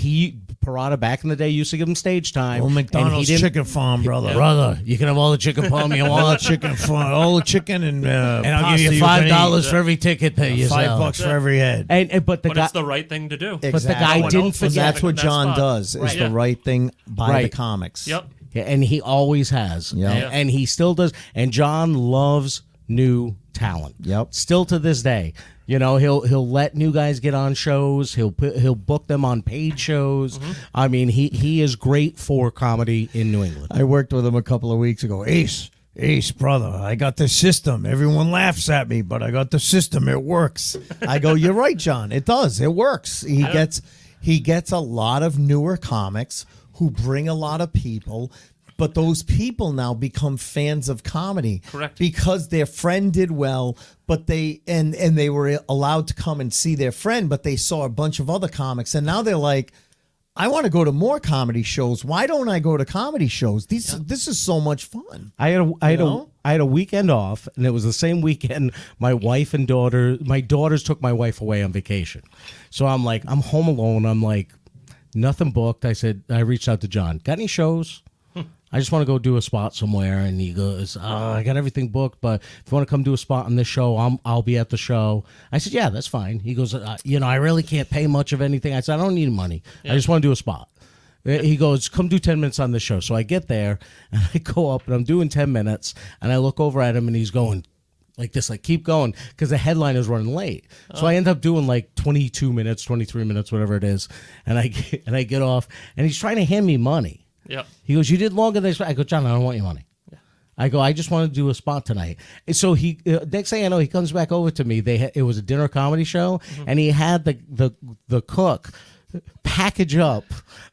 Perrotta back in the day used to give him stage time.
Well,
and
McDonald's
he didn't-
chicken farm, brother.
brother. You can have all the chicken palm you
All
want,
the chicken farm, all the chicken and
and I'll give you $5 for every ticket that you sell.
$5 for every head.
But the
But
guy,
it's the right thing to do.
but the guy
Exactly.
didn't
And
forget.
That's what
that
John
spot.
does. Is
Right.
the
Yeah.
right thing by the
Right.
comics.
Yep.
Yeah, and he always has.
Yeah.
And he still does. And John loves new talent.
Yep.
Still to this day. He'll let new guys get on shows. He'll book them on paid shows. I mean, he is great for comedy in New England.
I worked with him a couple of weeks ago. Ace, brother, I got the system. Everyone laughs at me, but I got the system. It works. I go, you're right, John. It does. It works. He gets a lot of newer comics who bring a lot of people. But those people now become fans of comedy.
Correct.
Because their friend did well, but they were allowed to come and see their friend, but they saw a bunch of other comics. And now they're like, I want to go to more comedy shows. Why don't I go to comedy shows? This is so much fun.
I had a weekend off, and it was the same weekend my daughters took my wife away on vacation. So I'm like, I'm home alone. I'm like, nothing booked. I reached out to John. Got any shows? I just want to go do a spot somewhere. And he goes, I got everything booked, but if you want to come do a spot on this show, I'll be at the show. I said, yeah, that's fine. He goes, I really can't pay much of anything. I said, I don't need money. I just want to do a spot. He goes, come do 10 minutes on this show. So I get there, and I go up, and I'm doing 10 minutes, and I look over at him, and he's going like this, like, keep going, because the headline is running late. So I end up doing like 22 minutes, 23 minutes, whatever it is, and I get off, and he's trying to hand me money.
Yep.
He goes, you did longer than I go, John, I don't want your money. Yeah. I go, I just want to do a spot tonight. And so he, next thing I know, he comes back over to me. It was a dinner comedy show, and he had the cook package up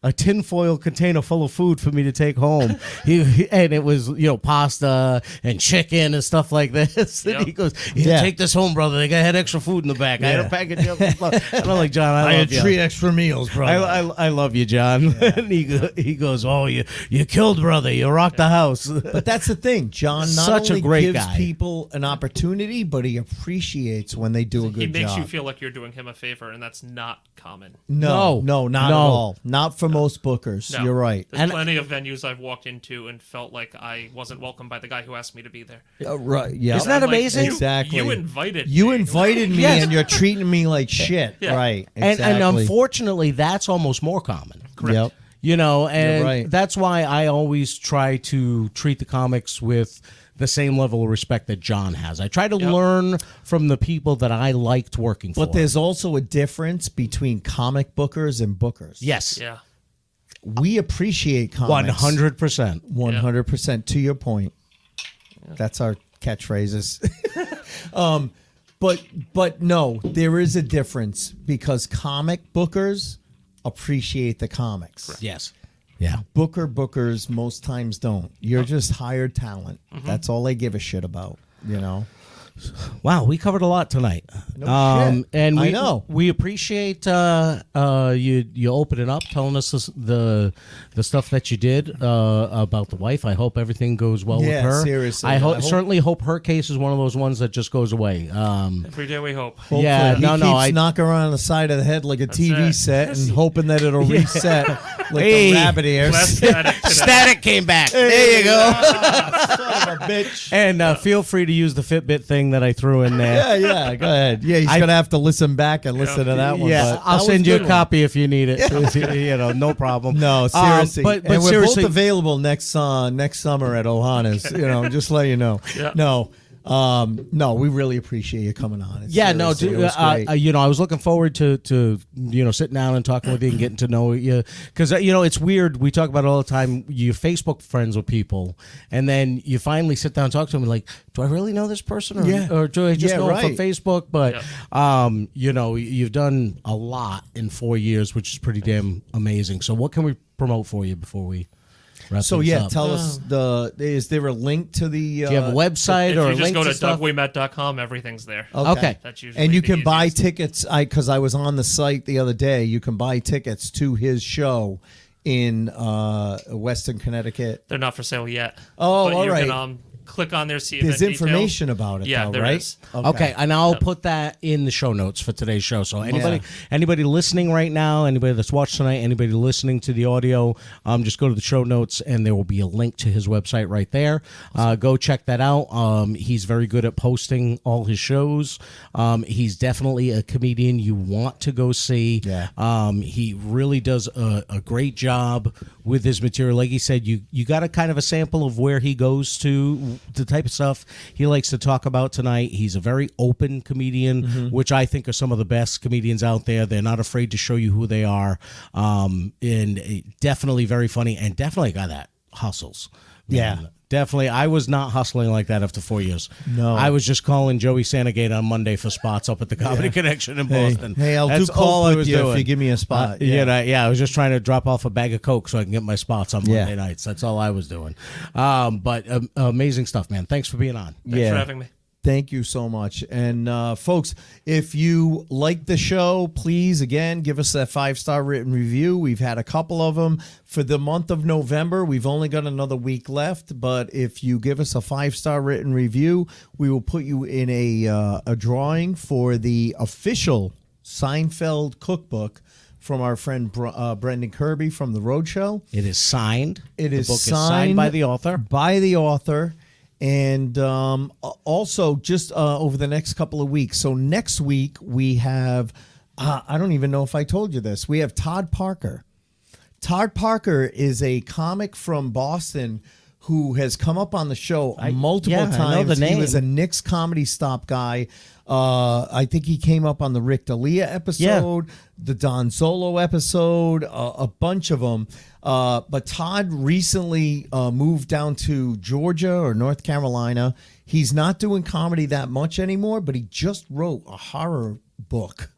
a tinfoil container full of food for me to take home. And it was, pasta and chicken and stuff like this. And he goes, take this home, brother. They had extra food in the back. I had a package up. And I'm like, John, I love you.
had 3 extra meals, brother.
I love you, John. And he goes, oh, you killed, brother. You rocked the house.
But that's the thing. John not
Such a
only
great
gives
guy.
people an opportunity, but he appreciates when they do a good
He makes
job.
you feel like you're doing him a favor, and that's not common.
No, not at all. Not for most bookers.
No.
You're right.
There's plenty of venues I've walked into and felt like I wasn't welcomed by the guy who asked me to be there.
Right. Yeah.
Isn't that
I'm like,
amazing?
Exactly.
You invited
You
me.
invited me,
Yes.
and you're treating me like shit.
Yeah.
Right.
And
Exactly.
unfortunately, that's almost more common.
Yep.
And
You're right.
that's why I always try to treat the comics with the same level of respect that John has. I try to learn from the people that I liked working for.
But there's also a difference between comic bookers and bookers.
yes,
Yeah.
We appreciate comics.
100%.
100%. To your point. That's our catchphrases. But no, there is a difference because comic bookers appreciate the comics.
Yes. Yeah.
Bookers most times don't. You're just hired talent. That's all they give a shit about,
Wow, we covered a lot tonight.
No shit.
And
I know.
We appreciate you opening up, telling us the stuff that you did about the wife. I hope everything goes well with
Yeah,
her.
seriously.
I certainly hope her case is one of those ones that just goes away.
Every day we hope.
Hopefully.
Yeah,
He
no,
keeps knocking her on the side of the head like a TV
it.
set and hoping that it'll reset like
Hey.
the rabbit ears.
Less static today.
Static came back. There you go.
Son of a bitch.
And feel free to use the Fitbit thing that I threw in there.
Yeah, go ahead. Yeah, he's going to have to listen back and listen to that one.
Yeah,
but
I'll
that
send
was
you a
good one.
copy if you need it. No problem.
No, seriously.
But
and we're
seriously,
both available next summer at Ohana's. Just let you know.
Yeah.
No, we really appreciate you coming on.
yeah, no,
Seriously, it was great.
I was looking forward to sitting down and talking with you and getting to know you, because it's weird. We talk about it all the time. You're Facebook friends with people, and then you finally sit down and talk to them. Like, do I really know this person, or do I just know them from Facebook? But you've done a lot in 4 years, which is pretty damn amazing. So, what can we promote for you before we wrap
So
things
yeah,
up?
tell us is there a link to the?
Do you have a website
If
or a
you just
link
go to
stuff?
DougWeMette.com, everything's there.
Okay.
That's usually
And you
the
can buy
easiest.
tickets. Because I was on the site the other day. You can buy tickets to his show in Western Connecticut.
They're not for sale yet.
Oh,
but
all
you
right.
can click on their see
There's
event details.
information about it,
Yeah,
though,
there
right?
is.
Okay, and I'll put that in the show notes for today's show. So anybody listening right now, anybody that's watched tonight, anybody listening to the audio, just go to the show notes and there will be a link to his website right there. Go check that out. He's very good at posting all his shows. He's definitely a comedian you want to go see.
Yeah.
He really does a great job with his material. Like he said, you got a kind of a sample of where he goes to, the type of stuff he likes to talk about tonight. He's a very open comedian, which I think are some of the best comedians out there. They're not afraid to show you who they are, and definitely very funny, and definitely a guy that hustles.
Yeah.
Man, definitely. I was not hustling like that after 4 years.
No.
I was just calling Joey Santagate on Monday for spots up at the Comedy Connection in Boston.
Hey, I'll
That's
do
all
coke
I
with
was
you
doing.
if you give me a spot.
I was just trying to drop off a bag of Coke so I can get my spots on Monday nights. That's all I was doing. But amazing stuff, man. Thanks for being on.
Thanks for having me.
Thank you so much. And folks, if you like the show, please, again, give us that 5-star written review. We've had a couple of them for the month of November. We've only got another week left, but if you give us a 5-star written review, we will put you in a drawing for the official Seinfeld cookbook from our friend Brendan Kirby from The Roadshow.
It is signed.
It is
the book is signed by the author.
By the author. And also, just over the next couple of weeks. So next week, we have, I don't even know if I told you this, we have Todd Parker. Todd Parker is a comic from Boston who has come up on the show multiple times.
I know the name.
He was a Nick's Comedy Stop guy. I think he came up on the Rick D'Elia episode, the Don Zolo episode, a bunch of them. But Todd recently moved down to Georgia or North Carolina. He's not doing comedy that much anymore, but he just wrote a horror book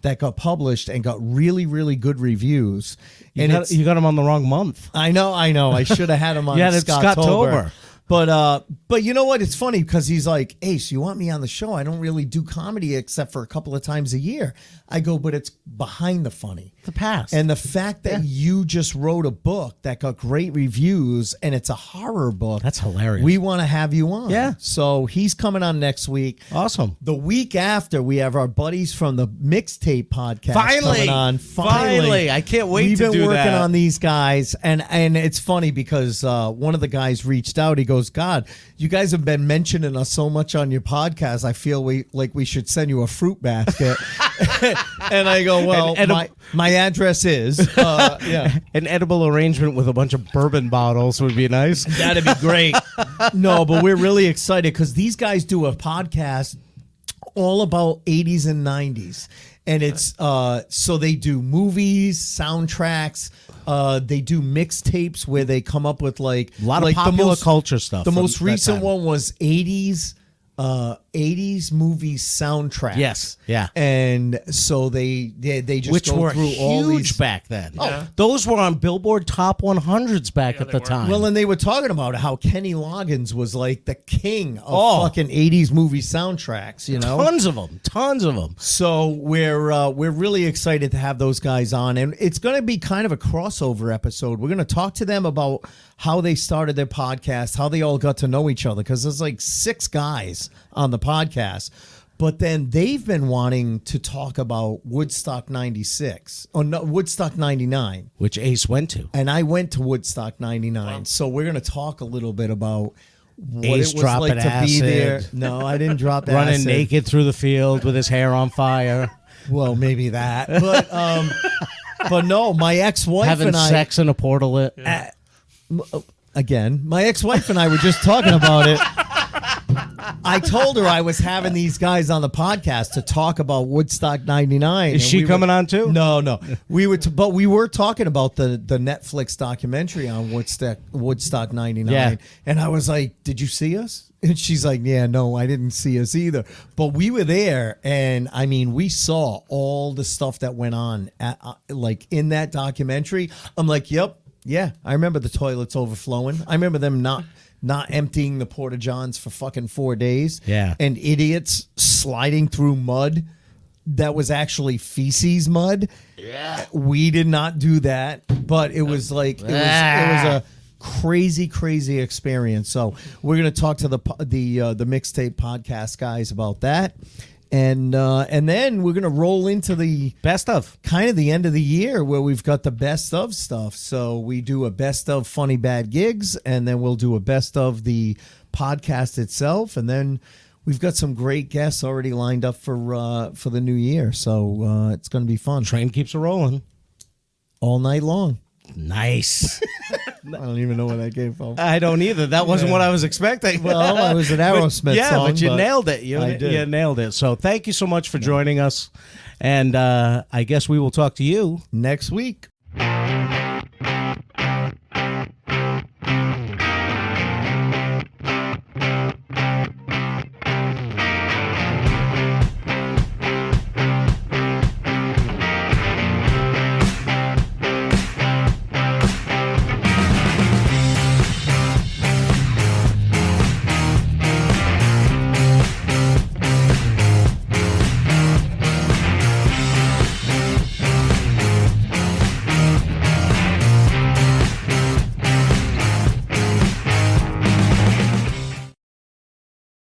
that got published and got really, really good reviews.
You got him on the wrong month.
I know. I should have had him on
Yeah, that's
Scott-tober.
Scott-tober.
But you know what? It's funny because he's like, Ace, you want me on the show? I don't really do comedy except for a couple of times a year. I go, but it's behind the funny.
The past.
And the fact that you just wrote a book that got great reviews and it's a horror book.
That's hilarious.
We want to have you on.
Yeah.
So he's coming on next week.
Awesome.
The week after, we have our buddies from the Mixtape podcast
Finally.
coming on.
Finally. I can't wait
We've
to
been
do
working
that.
on these guys, and it's funny because one of the guys reached out. He goes, God, you guys have been mentioning us so much on your podcast. I feel we should send you a fruit basket. And I go, well, my address is
an edible arrangement with a bunch of bourbon bottles would be nice.
That'd be great. No, but we're really excited because these guys do a podcast all about 80s and 90s. And it's so they do movies, soundtracks. They do mixtapes where they come up with like
A lot of popular culture stuff.
The
from
most
that
recent
time.
one was 80s 80s movie soundtracks.
Yes, yeah.
And so they just
Which
go
were
through
huge
all these
back then.
Yeah.
Those were on Billboard Top 100s back
Yeah,
at
they
the
were.
time.
Well, and they were talking about how Kenny Loggins was like the king of
Oh.
fucking 80s movie soundtracks, you know?
tons of them.
So we're really excited to have those guys on, and it's going to be kind of a crossover episode. We're going to talk to them about how they started their podcast, how they all got to know each other, because there's like 6 guys on the podcast. But then they've been wanting to talk about Woodstock 96, or no, Woodstock 99.
Which Ace went to.
And I went to Woodstock 99. So we're going to talk a little bit about what
Ace
it was
dropping
like to be there.
acid.
No, I didn't drop
Running
acid.
naked through the field with his hair on fire.
Well, maybe that. But no, my ex-wife
Having
and I...
sex in a portalet.
Again, my ex-wife and I were just talking about it. I told her I was having these guys on the podcast to talk about Woodstock 99.
Is she coming on too?
No. We were talking about the Netflix documentary on Woodstock 99.
Yeah.
And I was like, "Did you see us?" And she's like, "Yeah, no, I didn't see us either." But we were there, and I mean, we saw all the stuff that went on like in that documentary. I'm like, "Yep, yeah, I remember the toilets overflowing. I remember them not emptying the porta johns for fucking 4 days.
Yeah.
And idiots sliding through mud that was actually feces mud. Yeah. We did not do that, but it was like it was a crazy experience. So we're gonna talk to the Mixtape Podcast guys about that. And then we're going to roll into the
best of
kind of the end of the year where we've got the best of stuff. So we do a best of funny bad gigs, and then we'll do a best of the podcast itself, and then we've got some great guests already lined up for the new year. So it's going to be fun.
Train keeps a rolling
All night long.
Nice.
I don't even know where that came from.
I don't either. That wasn't what I was expecting.
Well, it was an Aerosmith song.
But you nailed it.
I did.
You nailed it. So thank you so much for joining us. And I guess we will talk to you
next week.